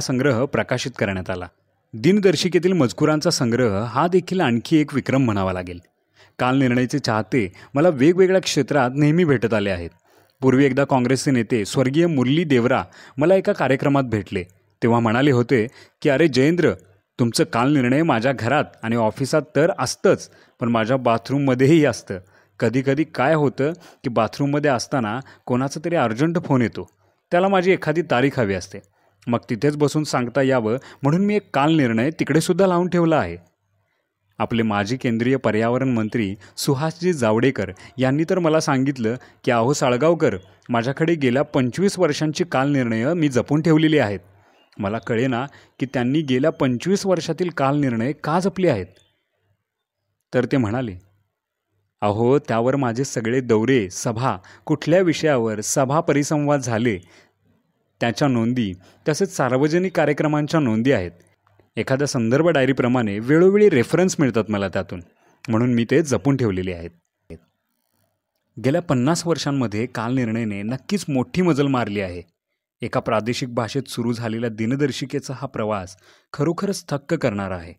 संग्रह प्रकाशित करण्यात आला. दिनदर्शिकेतील मजकुरांचा संग्रह हा देखील आणखी एक विक्रम म्हणावा लागेल. कालनिर्णयाचे चाहते मला वेगवेगळ्या क्षेत्रात नेहमी भेटत आले आहेत. पूर्वी एकदा काँग्रेसचे नेते स्वर्गीय मुरली देवरा मला एका कार्यक्रमात भेटले. तेव्हा म्हणाले होते की अरे जयेंद्र, तुमचं कालनिर्णय माझ्या घरात आणि ऑफिसात तर असतंच, पण माझ्या बाथरूममध्येही असतं. कधीकधी काय होतं की बाथरूममध्ये असताना कोणाचा तरी अर्जंट फोन येतो, त्याला माझी एखादी तारीख हवी असते, मग तिथेच बसून सांगता यावं म्हणून मी एक कालनिर्णय तिकडेसुद्धा लावून ठेवला आहे. आपले माजी केंद्रीय पर्यावरण मंत्री सुहासजी जावडेकर यांनी तर मला सांगितलं की अहो साळगावकर, माझ्याकडे गेल्या 25 वर्षांची कालनिर्णय मी जपून ठेवलेली आहेत. मला कळेना की त्यांनी गेल्या 25 वर्षातील कालनिर्णय का जपले आहेत. तर ते म्हणाले, अहो त्यावर माझे सगळे दौरे, सभा, कुठल्या विषयावर सभा परिसंवाद झाले त्याच्या नोंदी, तसेच सार्वजनिक कार्यक्रमांच्या नोंदी आहेत. एखाद्या संदर्भ डायरीप्रमाणे वेळोवेळी रेफरन्स मिळतात मला त्यातून, म्हणून मी ते जपून ठेवलेले आहेत. गेल्या 50 वर्षांमध्ये कालनिर्णयाने नक्कीच मोठी मजल मारली आहे. एका प्रादेशिक भाषेत सुरू झालेल्या दिनदर्शिकेचा हा प्रवास खरोखरच थक्क करणारा आहे.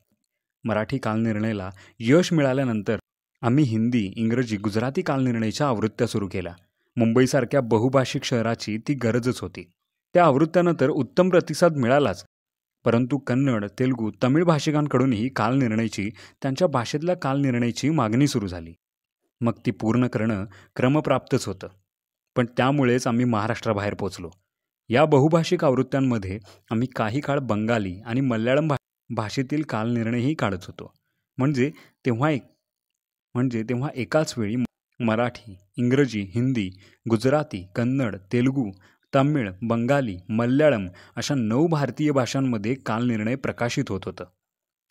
मराठी कालनिर्णयाला यश मिळाल्यानंतर आम्ही हिंदी, इंग्रजी, गुजराती कालनिर्णयाच्या आवृत्त्या सुरू केल्या. मुंबईसारख्या बहुभाषिक शहराची ती गरजच होती. त्या आवृत्त्यानंतर उत्तम प्रतिसाद मिळालाच, परंतु कन्नड, तेलुगू, तमिळ भाषिकांकडूनही कालनिर्णयाची, त्यांच्या भाषेतल्या कालनिर्णयाची मागणी सुरू झाली. मग ती पूर्ण करणं क्रमप्राप्तच होतं. पण त्यामुळेच आम्ही महाराष्ट्राबाहेर पोचलो. या बहुभाषिक आवृत्त्यांमध्ये आम्ही काही काळ बंगाली आणि मल्याळम भाषेतील कालनिर्णयही काढत होतो. म्हणजे तेव्हा एकाच वेळी मराठी, इंग्रजी, हिंदी, गुजराती, कन्नड, तेलुगू, तमिळ, बंगाली, मल्याळम अशा 9 भारतीय भाषांमध्ये कालनिर्णय प्रकाशित होत होतं.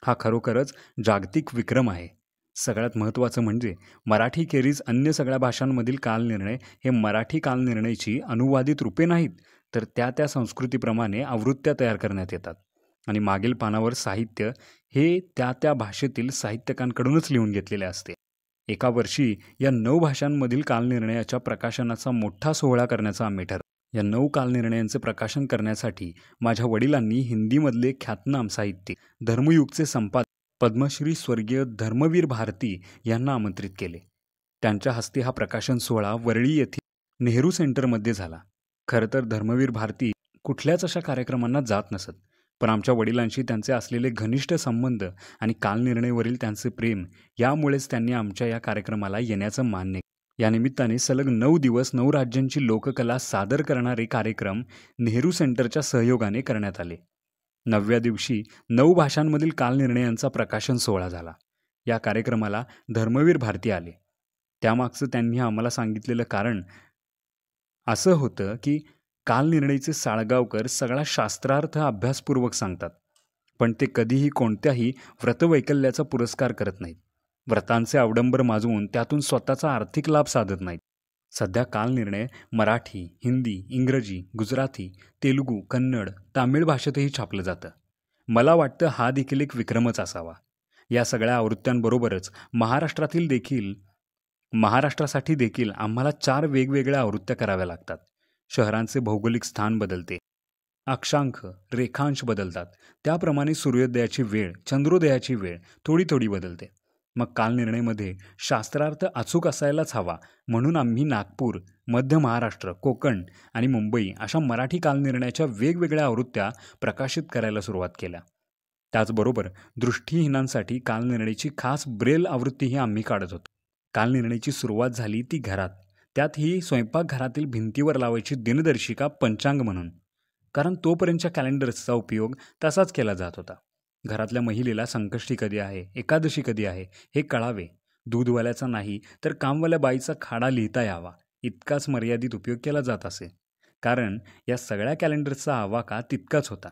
हा खरोखरच जागतिक विक्रम आहे. सगळ्यात महत्त्वाचं म्हणजे मराठीखेरीज अन्य सगळ्या भाषांमधील कालनिर्णय हे मराठी कालनिर्णयची अनुवादित रूपे नाहीत, तर त्या संस्कृतीप्रमाणे आवृत्त्या तयार करण्यात येतात आणि मागील पानावर साहित्य हे त्या भाषेतील साहित्यकांकडूनच लिहून घेतलेले असते. एका वर्षी या 9 भाषांमधील कालनिर्णयाच्या प्रकाशनाचा मोठा सोहळा करण्याचा आम्ही ठरवलं. या 9 कालनिर्णयांचे प्रकाशन करण्यासाठी माझ्या वडिलांनी हिंदीमधले ख्यातनाम साहित्यिक धर्मयुगचे संपादक पद्मश्री स्वर्गीय धर्मवीर भारती यांना आमंत्रित केले. त्यांच्या हस्ते हा प्रकाशन सोहळा वरळी येथील नेहरू सेंटरमध्ये झाला. खरं तर धर्मवीर भारती कुठल्याच अशा कार्यक्रमांना जात नसत, पण आमच्या वडिलांशी त्यांचे असलेले घनिष्ठ संबंध आणि कालनिर्णयावरील त्यांचे प्रेम यामुळेच त्यांनी आमच्या या कार्यक्रमाला येण्याचं मान्य केलं. या निमित्ताने सलग 9 दिवस 9 राज्यांची लोककला सादर करणारे कार्यक्रम नेहरू सेंटरच्या सहयोगाने करण्यात आले. 9व्या दिवशी 9 भाषांमधील कालनिर्णयांचा प्रकाशन सोहळा झाला. या कार्यक्रमाला धर्मवीर भारती आले. त्यामागचं त्यांनी आम्हाला सांगितलेलं कारण असं होतं की कालनिर्णयचे साळगावकर सगळा शास्त्रार्थ अभ्यासपूर्वक सांगतात, पण ते कधीही कोणत्याही व्रतवैकल्याचा पुरस्कार करत नाहीत. व्रतांचे अवडंबर माजवून त्यातून स्वतःचा आर्थिक लाभ साधत नाहीत. सध्या कालनिर्णय मराठी, हिंदी, इंग्रजी, गुजराती, तेलुगू, कन्नड, तामिळ भाषेतही छापलं जातं. मला वाटतं हा देखील एक विक्रमच असावा. या सगळ्या आवृत्त्यांबरोबरच महाराष्ट्रासाठी देखील आम्हाला 4 वेगवेगळ्या आवृत्त्या कराव्या लागतात. शहरांचे भौगोलिक स्थान बदलते, अक्षांक, रेखांश बदलतात, त्याप्रमाणे सूर्योदयाची वेळ, चंद्रोदयाची वेळ थोडी बदलते. मग कालनिर्णयमध्ये शास्त्रार्थ अचूक असायलाच हवा, म्हणून आम्ही नागपूर, मध्य महाराष्ट्र, कोकण आणि मुंबई अशा मराठी कालनिर्णयाच्या वेगवेगळ्या आवृत्त्या प्रकाशित करायला सुरुवात केल्या. त्याचबरोबर दृष्टीहीनांसाठी कालनिर्णयाची खास ब्रेल आवृत्तीही आम्ही काढत होतो. कालनिर्णयाची सुरुवात झाली ती घरात, त्यातही स्वयंपाकघरातील भिंतीवर लावायची दिनदर्शिका पंचांग म्हणून, कारण तोपर्यंतच्या कॅलेंडर्सचा उपयोग तसाच केला जात होता. घरातल्या महिलेला संकष्टी कधी आहे, एकादशी कधी आहे हे कळावे. दूधवाल्याचा नाही तर कामवाल्या बाईचा खाडा लिहिता यावा इतकाच मर्यादित उपयोग केला जात असे, कारण या सगळ्या कॅलेंडर्सचा आवाका तितकाच होता.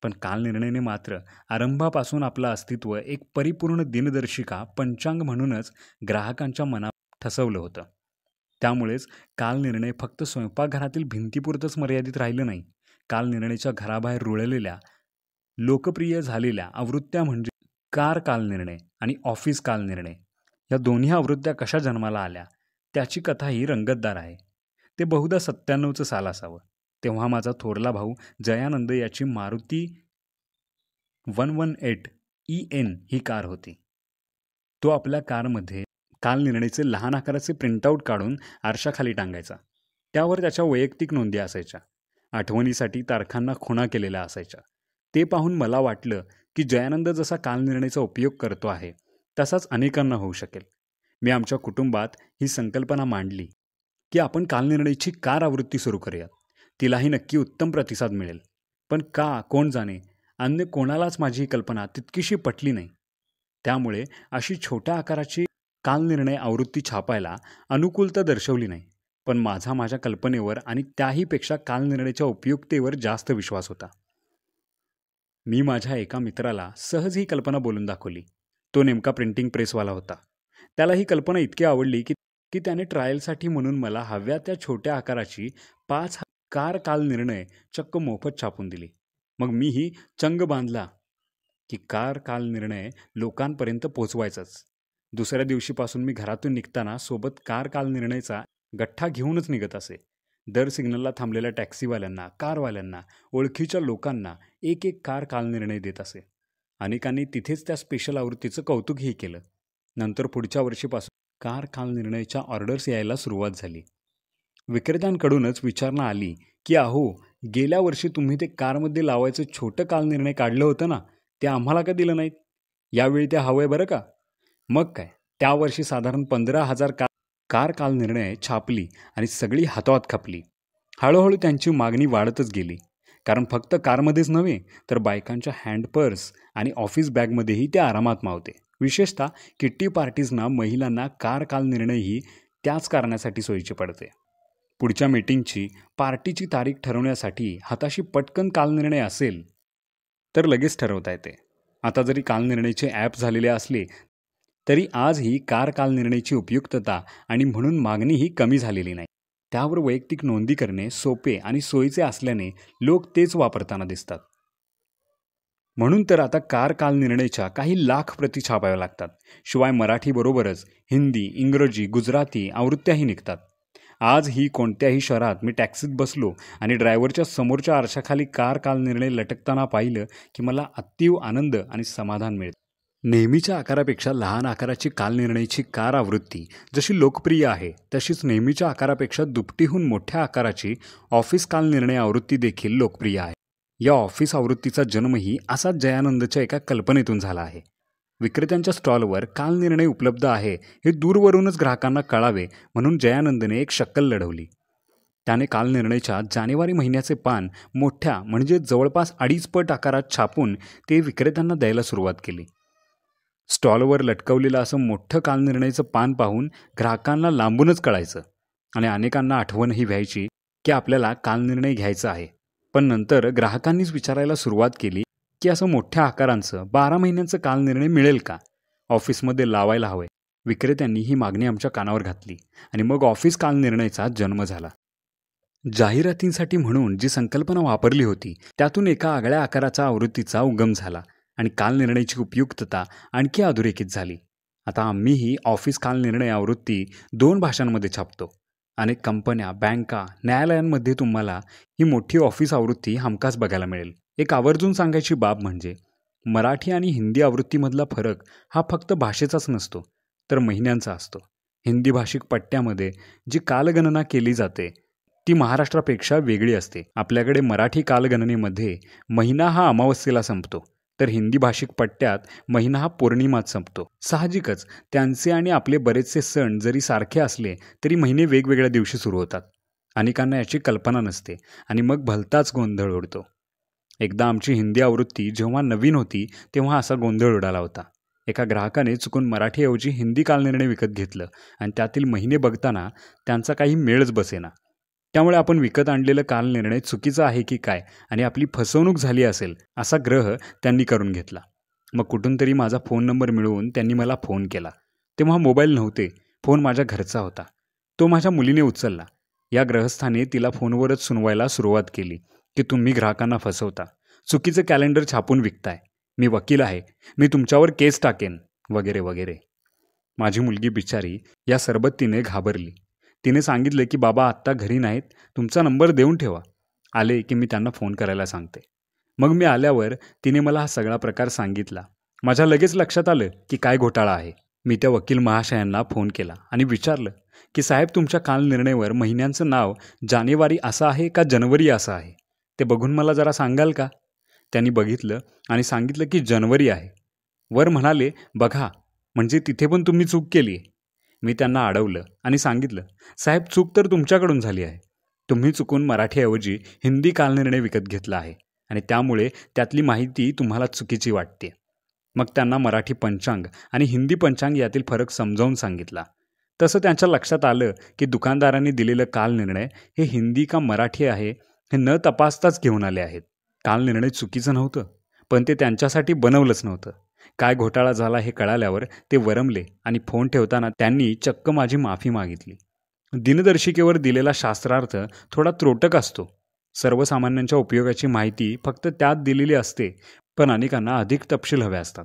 पण कालनिर्णयाने मात्र आरंभापासून आपलं अस्तित्व एक परिपूर्ण दिनदर्शिका पंचांग म्हणूनच ग्राहकांच्या मनात ठसवलं होतं. त्यामुळेच कालनिर्णय फक्त स्वयंपाकघरातील भिंतीपुरतंच मर्यादित राहिलं नाही. कालनिर्णयाच्या घराबाहेर रुळलेल्या लोकप्रिय झालेल्या आवृत्त्या म्हणजे कार कालनिर्णय आणि ऑफिस कालनिर्णय. या दोन्ही आवृत्त्या कशा जन्माला आल्या त्याची कथाही रंगतदार आहे. ते बहुधा 97चं साल असावं. तेव्हा माझा थोरला भाऊ जयानंद याची मारुती 118 EN ही कार होती. तो आपल्या कारमध्ये कालनिर्णयाचे लहान आकाराचे प्रिंटआउट काढून आरशाखाली टांगायचा. त्यावर त्याच्या वैयक्तिक नोंदी असायच्या, आठवणीसाठी तारखांना खुणा केलेल्या असायच्या. ते पाहून मला वाटलं की जयानंद जसा कालनिर्णयाचा उपयोग करतो आहे तसाच अनेकांना होऊ शकेल. मी आमच्या कुटुंबात ही संकल्पना मांडली की आपण कालनिर्णयाची कार आवृत्ती सुरू करूयात. तिलाही नक्की उत्तम प्रतिसाद मिळेल. पण का, कोण जाणे, अन्य कोणालाच माझी ही कल्पना तितकीशी पटली नाही. त्यामुळे अशी छोट्या आकाराची कालनिर्णय आवृत्ती छापायला अनुकूलता दर्शवली नाही. पण माझ्या कल्पनेवर आणि त्याहीपेक्षा कालनिर्णयाच्या उपयुक्ततेवर जास्त विश्वास होता. मी माझ्या एका मित्राला सहज ही कल्पना बोलून दाखवली. तो नेमका प्रिंटिंग प्रेसवाला होता. त्याला ही कल्पना इतकी आवडली की त्याने ट्रायलसाठी म्हणून मला हव्या त्या छोट्या आकाराची 5 कार कालनिर्णय चक्क मोफत छापून दिली. मग मीही चंग बांधला की कार कालनिर्णय लोकांपर्यंत पोचवायचाच. दुसऱ्या दिवशीपासून मी घरातून निघताना सोबत कार कालनिर्णयाचा गठ्ठा घेऊनच निघत असे. दर सिग्नलला थांबलेल्या टॅक्सीवाल्यांना, कारवाल्यांना, ओळखीच्या लोकांना एक कार कालनिर्णय देत असे. अनेकांनी तिथेच त्या स्पेशल आवृत्तीचं कौतुकही केलं. नंतर पुढच्या वर्षीपासून कार कालनिर्णयाच्या ऑर्डर्स यायला सुरुवात झाली. विक्रेत्यांकडूनच विचारणा आली की अहो, गेल्या वर्षी तुम्ही ते कारमध्ये लावायचं छोटं कालनिर्णय काढलं होतं ना, ते आम्हाला का दिलं नाहीत? यावेळी ते हवंय बरं का. मग काय, त्यावर्षी साधारण 15,000 कार कालनिर्णय छापली आणि सगळी हातोहात खपली. हळूहळू त्यांची मागणी वाढतच गेली, कारण फक्त कारमध्येच नव्हे तर बायकांच्या हँडपर्स आणि ऑफिस बॅगमध्येही ते आरामात मावते. विशेषतः किट्टी पार्टीजना महिलांना कार कालनिर्णयही त्याच कारणासाठी सोयीचे पडते. पुढच्या मीटिंगची, पार्टीची तारीख ठरवण्यासाठी हाताशी पटकन कालनिर्णय असेल तर लगेच ठरवता येते. आता जरी कालनिर्णयचे ॲप झालेले असले तरी आजही कालनिर्णयाची उपयुक्तता आणि म्हणून मागणीही कमी झालेली नाही. त्यावर वैयक्तिक नोंदी करणे सोपे आणि सोयीचे असल्याने लोक तेच वापरताना दिसतात. म्हणून तर आता कालनिर्णयाच्या काही लाख प्रती छापाव्या लागतात. शिवाय मराठीबरोबरच हिंदी, इंग्रजी, गुजराती आवृत्त्याही निघतात. आजही कोणत्याही शहरात मी टॅक्सीत बसलो आणि ड्रायव्हरच्या समोरच्या आरशाखाली कालनिर्णय लटकताना पाहिलं की मला अतीव आनंद आणि समाधान मिळतं. नेहमीच्या आकारापेक्षा लहान आकाराची कालनिर्णयाची कार आवृत्ती जशी लोकप्रिय आहे तशीच नेहमीच्या आकारापेक्षा दुपटीहून मोठ्या आकाराची ऑफिस कालनिर्णय आवृत्ती देखील लोकप्रिय आहे. या ऑफिस आवृत्तीचा जन्मही असाच जयानंदच्या एका कल्पनेतून झाला आहे. विक्रेत्यांच्या स्टॉलवर कालनिर्णय उपलब्ध आहे हे दूरवरूनच ग्राहकांना कळावे म्हणून जयानंदने एक शक्कल लढवली. त्याने कालनिर्णयाच्या जानेवारी महिन्याचे पान मोठ्या म्हणजे जवळपास 2.5 पट आकारात छापून ते विक्रेत्यांना द्यायला सुरुवात केली. स्टॉलवर लटकवलेलं असं मोठं कालनिर्णयाचं पान पाहून ग्राहकांना लांबूनच कळायचं आणि अनेकांना आठवणही व्हायची की आपल्याला कालनिर्णय घ्यायचा आहे. पण नंतर ग्राहकांनीच विचारायला सुरुवात केली की असं मोठ्या आकारांचं 12 महिन्यांचं कालनिर्णय मिळेल का? ऑफिसमध्ये लावायला हवंय. विक्रेत्यांनी ही मागणी आमच्या कानावर घातली आणि मग ऑफिस कालनिर्णयाचा जन्म झाला. जाहिरातींसाठी म्हणून जी संकल्पना वापरली होती त्यातून एका आगळ्या आकाराचा आवृत्तीचा उगम झाला आणि कालनिर्णयाची उपयुक्तता आणखी अधोरेखित झाली. आता आम्हीही ऑफिस कालनिर्णय आवृत्ती 2 भाषांमध्ये छापतो. अनेक कंपन्या, बँका, न्यायालयांमध्ये तुम्हाला ही मोठी ऑफिस आवृत्ती हमखास बघायला मिळेल. एक आवर्जून सांगायची बाब म्हणजे मराठी आणि हिंदी आवृत्तीमधला फरक हा फक्त भाषेचाच नसतो तर महिन्यांचा असतो. हिंदी भाषिक पट्ट्यामध्ये जी कालगणना केली जाते ती महाराष्ट्रापेक्षा वेगळी असते. आपल्याकडे मराठी कालगणनेमध्ये महिना हा अमावस्येला संपतो तर हिंदी भाषिक पट्ट्यात महिना हा पौर्णिमात संपतो. साहजिकच त्यांचे आणि आपले बरेचसे सण जरी सारखे असले तरी महिने वेगवेगळ्या दिवशी सुरू होतात. अनेकांना याची कल्पना नसते आणि मग भलताच गोंधळ उडतो. एकदा आमची हिंदी आवृत्ती जेव्हा नवीन होती तेव्हा असा गोंधळ उडाला होता. एका ग्राहकाने चुकून मराठीऐवजी हिंदी कालनिर्णय विकत घेतलं आणि त्यातील महिने बघताना त्यांचा काही मेळच बसेना. त्यामुळे आपण विकत आणलेलं कालनिर्णय चुकीचा आहे की काय आणि आपली फसवणूक झाली असेल असा ग्रह त्यांनी करून घेतला. मग कुठून तरी माझा फोन नंबर मिळवून त्यांनी मला फोन केला. तेव्हा मोबाईल नव्हते. फोन माझ्या घरचा होता. तो माझ्या मुलीने उचलला. या ग्रहस्थाने तिला फोनवरच सुनवायला सुरुवात केली की तुम्ही ग्राहकांना फसवता, चुकीचं कॅलेंडर छापून विकताय, मी वकील आहे, मी तुमच्यावर केस टाकेन वगैरे वगैरे. माझी मुलगी बिचारी या सरबत्तीने घाबरली. तिने सांगितले की बाबा आत्ता घरी नाहीत, तुमचा नंबर देऊन ठेवा, आले की मी त्यांना फोन करायला सांगते. मग मी आल्यावर तिने मला हा सगळा प्रकार सांगितला. माझ्या लगेच लक्षात आलं की काय घोटाळा आहे. मी त्या वकील महाशयांना फोन केला आणि विचारलं की साहेब तुमच्या कालनिर्णयावर महिन्यांचं नाव जानेवारी असं आहे का जनवरी असं आहे, ते बघून मला जरा सांगाल का? त्यांनी बघितलं आणि सांगितलं की जनवरी आहे. वर म्हणाले बघा म्हणजे तिथे पण तुम्ही चूक केली. मी त्यांना अडवलं आणि सांगितलं साहेब चूक तर तुमच्याकडून झाली आहे. तुम्ही चुकून मराठीऐवजी हिंदी कालनिर्णय विकत घेतला आहे आणि त्यामुळे त्यातली माहिती तुम्हाला चुकीची वाटते. मग त्यांना मराठी पंचांग आणि हिंदी पंचांग यातील फरक समजावून सांगितला. तसं त्यांच्या लक्षात आलं की दुकानदारांनी दिलेलं कालनिर्णय हे हिंदी का मराठी आहे हे न तपासताच घेऊन आले आहेत. कालनिर्णय चुकीचं नव्हतं पण ते त्यांच्यासाठी बनवलंच नव्हतं. काय घोटाळा झाला हे कळाल्यावर ते वरमले आणि फोन ठेवताना त्यांनी चक्क माझी माफी मागितली. दिनदर्शिकेवर दिलेला शास्त्रार्थ थोडा त्रोटक असतो. सर्वसामान्यांच्या उपयोगाची माहिती फक्त त्यात दिलेली असते पण अनेकांना अधिक तपशील हवे असतात.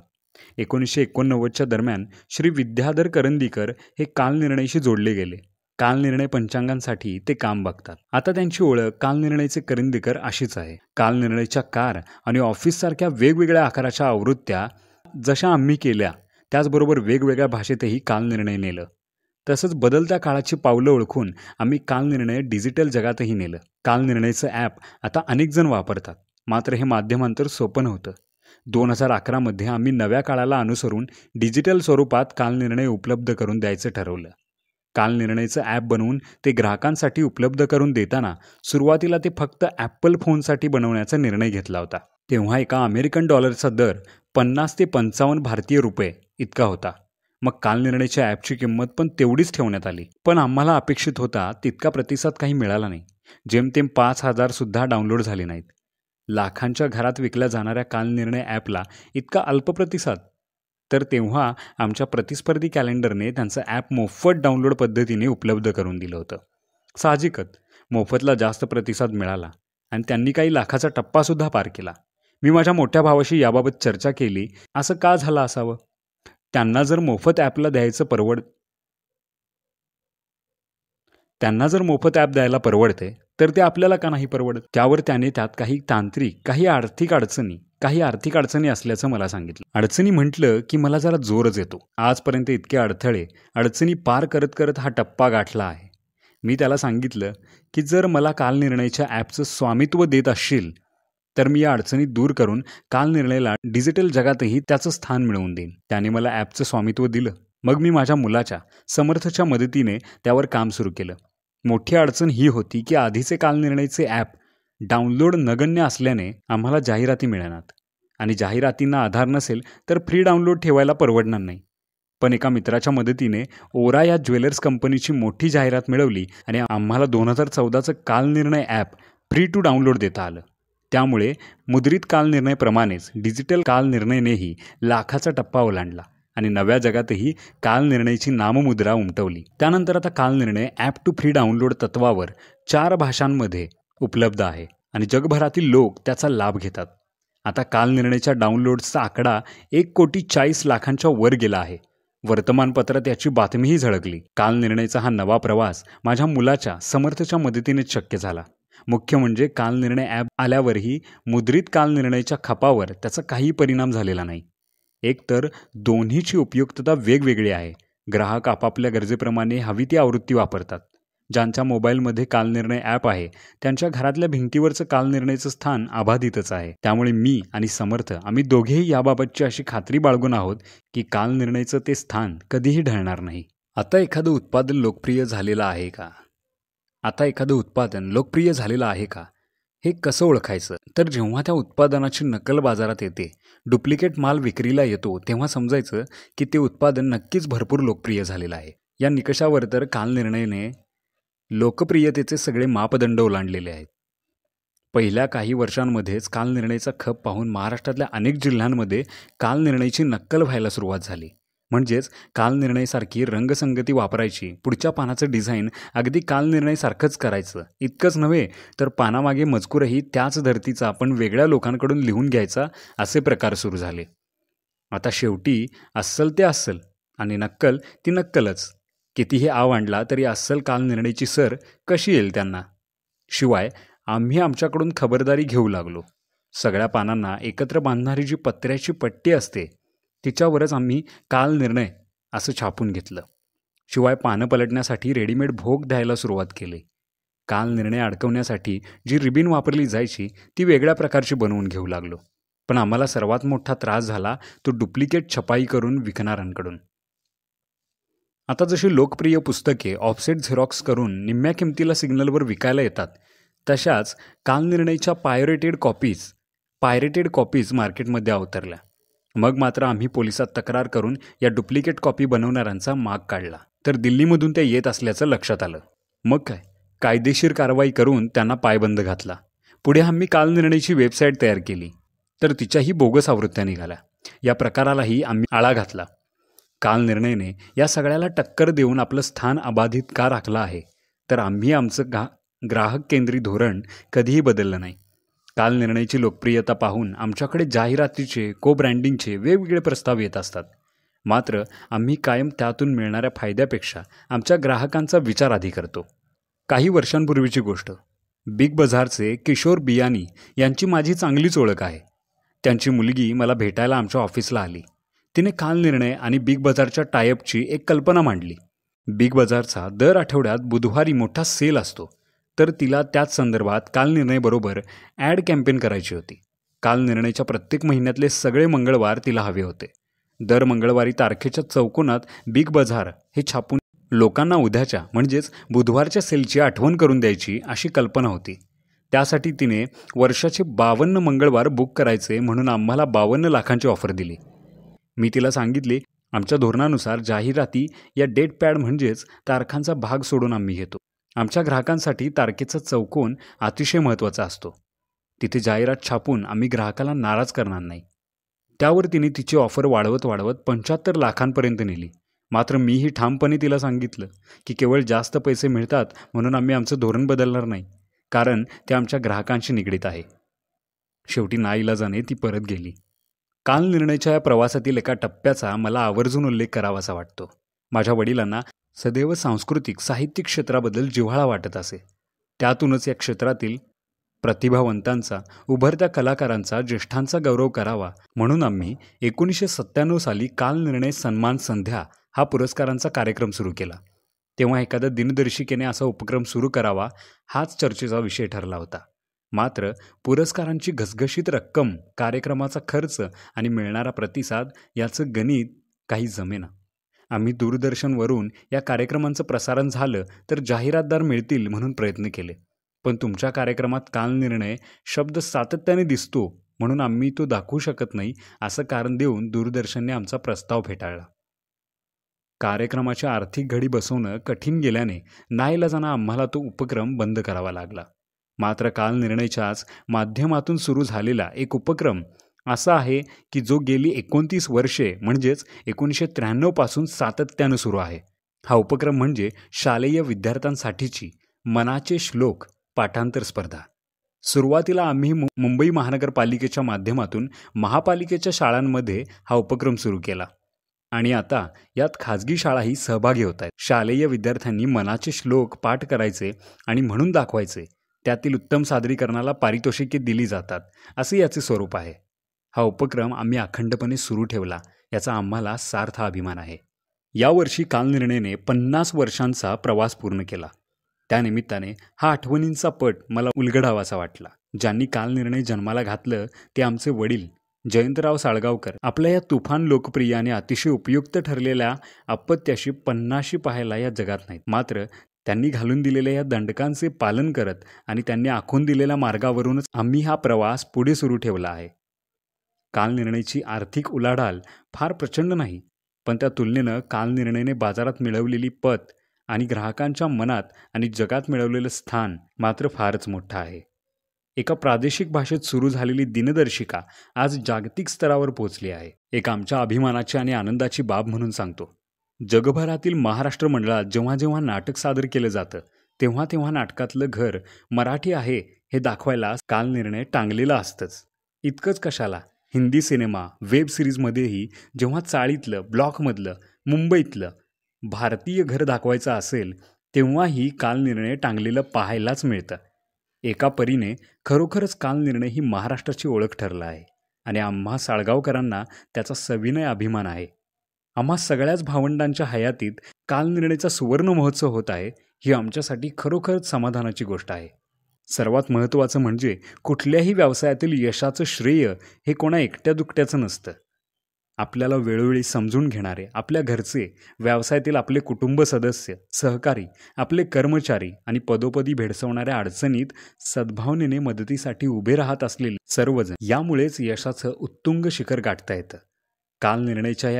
1989च्या दरम्यान श्री विद्याधर करंदीकर हे कालनिर्णयाशी जोडले गेले. कालनिर्णय पंचांगांसाठी ते काम बघतात. आता त्यांची ओळख कालनिर्णयचे करंदीकर अशीच आहे. कालनिर्णयाच्या कार आणि ऑफिससारख्या वेगवेगळ्या आकाराच्या आवृत्त्या जशा आम्ही केल्या त्याचबरोबर वेगवेगळ्या भाषेतही कालनिर्णय नेलं. तसंच बदलत्या काळाची पावलं ओळखून आम्ही कालनिर्णय डिजिटल जगातही नेलं. कालनिर्णयाचं ॲप आता अनेक जण वापरतात. मात्र हे माध्यमांतर सोपं नव्हतं. 2011मध्ये आम्ही नव्या काळाला अनुसरून डिजिटल स्वरूपात कालनिर्णय उपलब्ध करून द्यायचं ठरवलं. कालनिर्णयाचं ॲप बनवून ते ग्राहकांसाठी उपलब्ध करून देताना सुरुवातीला ते फक्त ॲपल फोनसाठी बनवण्याचा निर्णय घेतला होता. तेव्हा एका अमेरिकन डॉलरचा दर 50 ते 55 भारतीय रुपये इतका होता. मग काल निर्णयच्या ॲपची किंमत पण तेवढीच ठेवण्यात आली. पण आम्हाला अपेक्षित होता तितका प्रतिसाद काही मिळाला नाही. जेमतेम 5,000 सुद्धा डाउनलोड झाले नाहीत. लाखांच्या घरात विकल्या जाणाऱ्या काल निर्णय ॲपला इतका अल्प प्रतिसाद. तर तेव्हा आमच्या प्रतिस्पर्धी कॅलेंडरने त्यांचं ॲप मोफत डाउनलोड पद्धतीने उपलब्ध करून दिलं होतं. साहजिकच मोफतला जास्त प्रतिसाद मिळाला आणि त्यांनी काही लाखाचा टप्पासुद्धा पार केला. मी माझ्या मोठ्या भावाशी याबाबत चर्चा केली. असं का झालं असावं? त्यांना जर मोफत ॲप द्यायला परवडते तर ते आपल्याला का नाही परवडत? त्यावर त्याने त्यात काही तांत्रिक, काही आर्थिक अडचणी असल्याचं मला सांगितलं. अडचणी म्हटलं की मला जरा जोरच येतो. आजपर्यंत इतके अडचणी पार करत करत हा टप्पा गाठला आहे. मी त्याला सांगितलं की जर मला काल निर्णयच्या ॲपचं स्वामित्व देत असशील तर मी या अडचणी दूर करून काल निर्णयला डिजिटल जगातही त्याचं स्थान मिळवून देईन. त्याने मला ॲपचं स्वामित्व दिलं. मग मी माझ्या मुलाच्या समर्थच्या मदतीने त्यावर काम सुरू केलं. मोठी अडचण ही होती की आधीचे काल निर्णयचे ॲप डाउनलोड नगण्य असल्याने आम्हाला जाहिराती मिळणार आणि जाहिरातींना आधार नसेल तर फ्री डाउनलोड ठेवायला परवडणार नाही. पण एका मित्राच्या मदतीने ओरा या ज्वेलर्स कंपनीची मोठी जाहिरात मिळवली आणि आम्हाला 2014चं काल निर्णय ॲप फ्री टू डाउनलोड देता आलं. त्यामुळे मुद्रित काल निर्णयप्रमाणेच डिजिटल काल निर्णयनेही लाखाचा टप्पा ओलांडला आणि नव्या जगातही काल निर्णयची नाममुद्रा उमटवली. त्यानंतर आता काल निर्णय ॲप टू फ्री डाउनलोड तत्वावर 4 भाषांमध्ये उपलब्ध आहे आणि जगभरातील लोक त्याचा लाभ घेतात. आता काल निर्णयच्या डाउनलोड्सचा आकडा 1,40,40,00,000च्या वर गेला आहे. वर्तमानपत्रात याची बातमीही झळकली. काल निर्णयचा हा नवा प्रवास माझ्या मुलाच्या समर्थच्या मदतीनेच शक्य झाला. मुख्य म्हणजे काल निर्णय ॲप आल्यावरही मुद्रित काल निर्णयच्या खपावर त्याचा काही परिणाम झालेला नाही. एकतर दोन्हीची उपयुक्तता वेगवेगळी आहे. ग्राहक आपापल्या गरजेप्रमाणे हवी ती आवृत्ती वापरतात. ज्यांच्या मोबाईलमध्ये काल निर्णय ॲप आहे त्यांच्या घरातल्या भिंतीवरचं काल निर्णयचं स्थान अबाधितच आहे. त्यामुळे मी आणि समर्थ आम्ही दोघेही याबाबतची अशी खात्री बाळगून आहोत की काल निर्णयचं ते स्थान कधीही ढळणार नाही. आता एखादं उत्पादन लोकप्रिय झालेलं आहे का हे कसं ओळखायचं? तर जेव्हा त्या उत्पादनाची नकल बाजारात येते, डुप्लिकेट माल विक्रीला येतो, तेव्हा समजायचं की ते उत्पादन नक्कीच भरपूर लोकप्रिय झालेलं आहे. या निकषावर तर काल निर्णयाने लोकप्रियतेचे सगळे मापदंड ओलांडलेले आहेत. पहिल्या काही वर्षांमध्येच काल निर्णयाचा खप पाहून महाराष्ट्रातल्या अनेक जिल्ह्यांमध्ये काल निर्णयाची नक्कल व्हायला सुरुवात झाली. म्हणजेच काल निर्णयसारखी रंगसंगती वापरायची, पुढच्या पानाचं डिझाईन अगदी काल निर्णयसारखंच करायचं. इतकंच नव्हे तर पानामागे मजकूरही त्याच धर्तीचा पण वेगळ्या लोकांकडून लिहून घ्यायचा, असे प्रकार सुरू झाले. आता शेवटी अस्सल ते अस्सल आणि नक्कल ती नक्कलच. कितीही आव आणला तरी अस्सल काल निर्णयाची सर कशी येईल त्यांना? शिवाय आम्ही आमच्याकडून खबरदारी घेऊ लागलो. सगळ्या पानांना एकत्र बांधणारी जी पत्र्याची पट्टी असते तिच्यावरच आम्ही काल निर्णय असं छापून घेतलं. शिवाय पानं पलटण्यासाठी रेडीमेड भोग द्यायला सुरुवात केली. काल निर्णय अडकवण्यासाठी जी रिबीन वापरली जायची ती वेगळ्या प्रकारची बनवून घेऊ लागलो. पण आम्हाला सर्वात मोठा त्रास झाला तो डुप्लिकेट छपाई करून विकणाऱ्यांकडून. आता जशी लोकप्रिय पुस्तके ऑफसेट झेरॉक्स करून निम्म्या किमतीला सिग्नलवर विकायला येतात, तशाच काल निर्णयच्या पायरेटेड कॉपीज मार्केटमध्ये अवतरल्या. मग मात्र आम्ही पोलिसात तक्रार करून या डुप्लिकेट कॉपी बनवणाऱ्यांचा माग काढला. तर दिल्लीमधून त्या येत असल्याचं लक्षात आलं. मग काय, कायदेशीर कारवाई करून त्यांना पायबंद घातला. पुढे आम्ही काल निर्णयाची वेबसाईट तयार केली, तर तिच्याही बोगस आवृत्त्या निघाल्या. या प्रकारालाही आम्ही आळा घातला. काल निर्णयाने या सगळ्याला टक्कर देऊन आपलं स्थान अबाधित का राखलं आहे? तर आम्ही आमचं ग्राहक केंद्रित धोरण कधीही बदललं नाही. काल निर्णयाची लोकप्रियता पाहून आमच्याकडे जाहिरातीचे, को ब्रँडिंगचे वेगवेगळे प्रस्ताव येत असतात. मात्र आम्ही कायम त्यातून मिळणाऱ्या फायद्यापेक्षा आमच्या ग्राहकांचा विचार आधी करतो. काही वर्षांपूर्वीची गोष्ट. बिग बाजारचे किशोर बियानी यांची माझी चांगलीच ओळख आहे. त्यांची मुलगी मला भेटायला आमच्या ऑफिसला आली. तिने काल निर्णय आणि बिग बाजारच्या टायअपची एक कल्पना मांडली. बिग बाजारचा दर आठवड्यात बुधवारी मोठा सेल असतो, तर तिला त्याच संदर्भात काल निर्णयबरोबर ॲड कॅम्पेन करायची होती. काल निर्णयाच्या प्रत्येक महिन्यातले सगळे मंगळवार तिला हवे होते. दर मंगळवारी तारखेच्या चौकोनात बिग बाजार हे छापून लोकांना उद्याच्या म्हणजेच बुधवारच्या सेलची आठवण करून द्यायची अशी कल्पना होती. त्यासाठी तिने वर्षाचे 52 मंगळवार बुक करायचे म्हणून आम्हाला 52 लाखांची ऑफर दिली. मी तिला सांगितले आमच्या धोरणानुसार जाहिराती या डेट पॅड म्हणजेच तारखांचा भाग सोडून आम्ही घेतो. आमच्या ग्राहकांसाठी तारखेचा चौकोन अतिशय महत्त्वाचा असतो. तिथे जाहिरात छापून आम्ही ग्राहकाला नाराज करणार नाही. त्यावर तिने तिची ऑफर वाढवत 75 लाखांपर्यंत नेली. मात्र मीही ठामपणे तिला सांगितलं की केवळ जास्त पैसे मिळतात म्हणून आम्ही आमचं धोरण बदलणार नाही, कारण ते आमच्या ग्राहकांशी निगडीत आहे. शेवटी नाईलाजाने ती परत गेली. काल निर्णयाच्या या प्रवासातील एका टप्प्याचा मला आवर्जून उल्लेख करावासा वाटतो. माझ्या वडिलांना सदैव सांस्कृतिक साहित्यिक क्षेत्राबद्दल जिव्हाळा वाटत असे. त्यातूनच या क्षेत्रातील प्रतिभावंतांचा, उभरत्या कलाकारांचा, ज्येष्ठांचा गौरव करावा म्हणून आम्ही 1997 साली काल निर्णय सन्मान संध्या हा पुरस्कारांचा कार्यक्रम सुरू केला. तेव्हा एखाद्या दिनदर्शिकेने असा उपक्रम सुरू करावा हाच चर्चेचा विषय ठरला होता. मात्र पुरस्कारांची घसघशीत रक्कम, कार्यक्रमाचा खर्च आणि मिळणारा प्रतिसाद याचं गणित काही जमेना. आम्ही दूरदर्शनवरून या कार्यक्रमांचं प्रसारण झालं तर जाहिरातदार मिळतील म्हणून प्रयत्न केले, पण तुमच्या कार्यक्रमात काल निर्णय शब्द सातत्याने दिसतो म्हणून आम्ही तो दाखवू शकत नाही असं कारण देऊन दूरदर्शनने आमचा प्रस्ताव फेटाळला. कार्यक्रमाची आर्थिक घडी बसवणं कठीण गेल्याने नाईलाजाने आम्हाला तो उपक्रम बंद करावा लागला. मात्र काल निर्णयाच्याच माध्यमातून सुरू झालेला एक उपक्रम असा आहे की जो गेली 29 वर्षे म्हणजेच 1993 पासून सातत्यानं सुरू आहे. हा उपक्रम म्हणजे शालेय विद्यार्थ्यांसाठीची मनाचे श्लोक पाठांतर स्पर्धा. सुरुवातीला आम्ही मुंबई महानगरपालिकेच्या माध्यमातून महापालिकेच्या शाळांमध्ये हा उपक्रम सुरू केला आणि आता यात खाजगी शाळाही सहभागी होत आहेत. शालेय विद्यार्थ्यांनी मनाचे श्लोक पाठ करायचे आणि म्हणून दाखवायचे. त्यातील उत्तम सादरीकरणाला पारितोषिके दिली जातात, असे याचे स्वरूप आहे. हा उपक्रम आम्ही अखंडपणे सुरू ठेवला याचा आम्हाला सार्थ अभिमान आहे. यावर्षी काल निर्णयाने 50 वर्षांचा प्रवास पूर्ण केला. त्यानिमित्ताने हा आठवणींचा पट मला उलगडावासा वाटला. ज्यांनी काल निर्णय जन्माला घातलं ते आमचे वडील जयंतराव साळगावकर. आपल्या या तुफान लोकप्रिय आणि अतिशय उपयुक्त ठरलेल्या अपत्याशी 50शी पाहायला या जगात नाहीत. मात्र त्यांनी घालून दिलेल्या या दंडकांचे पालन करत आणि त्यांनी आखून दिलेल्या मार्गावरूनच आम्ही हा प्रवास पुढे सुरू ठेवला आहे. काल निर्णयाची आर्थिक उलाढाल फार प्रचंड नाही, पण त्या तुलनेनं काल निर्णयाने बाजारात मिळवलेली पत आणि ग्राहकांच्या मनात आणि जगात मिळवलेलं स्थान मात्र फारच मोठं आहे. एका प्रादेशिक भाषेत सुरू झालेली दिनदर्शिका आज जागतिक स्तरावर पोहोचली आहे. एक आमच्या अभिमानाची आणि आनंदाची बाब म्हणून सांगतो. जगभरातील महाराष्ट्र मंडळात जेव्हा जेव्हा नाटक सादर केलं जातं तेव्हा तेव्हा नाटकातलं घर मराठी आहे हे दाखवायला काल निर्णय टांगलेला असतंच. इतकंच कशाला, हिंदी सिनेमा, वेब सिरीजमध्येही जेव्हा चाळीतलं, ब्लॉकमधलं, मुंबईतलं भारतीय घर दाखवायचं असेल तेव्हाही काल निर्णय टांगलेलं पाहायलाच मिळतं. एका परीने खरोखरच काल निर्णय ही महाराष्ट्राची ओळख ठरला आहे आणि आम्हा साळगावकरांना त्याचा सविनय अभिमान आहे. आम्हा सगळ्याच भावंडांच्या हयातीत काल निर्णयाचा सुवर्ण महोत्सव होत आहे ही आमच्यासाठी खरोखरच समाधानाची गोष्ट आहे. सर्वात महत्त्वाचं म्हणजे कुठल्याही व्यवसायातील यशाचं श्रेय हे कोणा एकट्या दुकट्याचं नसतं. आपल्याला वेळोवेळी समजून घेणारे आपल्या घरचे, व्यवसायातील आपले कुटुंब सदस्य, सहकारी, आपले कर्मचारी आणि पदोपदी भेडसावणाऱ्या अडचणीत सद्भावनेने मदतीसाठी उभे राहत असलेले सर्वजण, यामुळेच यशाचं उत्तुंग शिखर गाठता येतं. काल निर्णयाच्या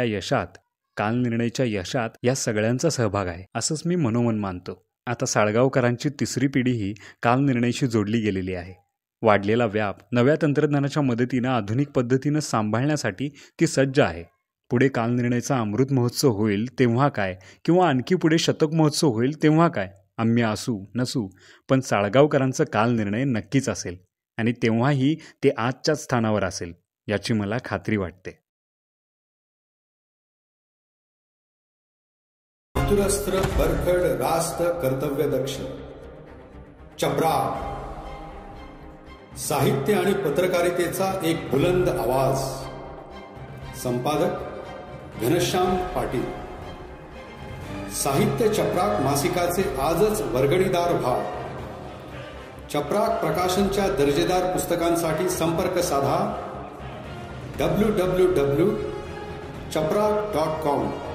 यशात या सगळ्यांचा सहभाग आहे असंच मी मनोमन मानतो. आता साळगावकरांची तिसरी पिढीही काल निर्णयाशी जोडली गेलेली आहे. वाढलेला व्याप नव्या तंत्रज्ञानाच्या मदतीनं आधुनिक पद्धतीनं सांभाळण्यासाठी ती सज्ज आहे. पुढे काल निर्णयाचा अमृत महोत्सव होईल तेव्हा काय, किंवा आणखी पुढे शतक महोत्सव होईल तेव्हा काय, आम्ही असू नसू पण साळगावकरांचं काल निर्णय नक्कीच असेल आणि तेव्हाही ते आजच्याच स्थानावर असेल याची मला खात्री वाटते. चतुरस्त्र, परखड, रास्त, कर्तव्यदक्ष, चपराक, साहित्य आणि पत्रकारितेचा एक बुलंद आवाज. संपादक घनश्याम पाटील. साहित्य चपराक मासिकाचे आजच वर्गणीदार व्हा. चपराक प्रकाशनच्या दर्जेदार पुस्तकांसाठी संपर्क साधा www.chaprak.com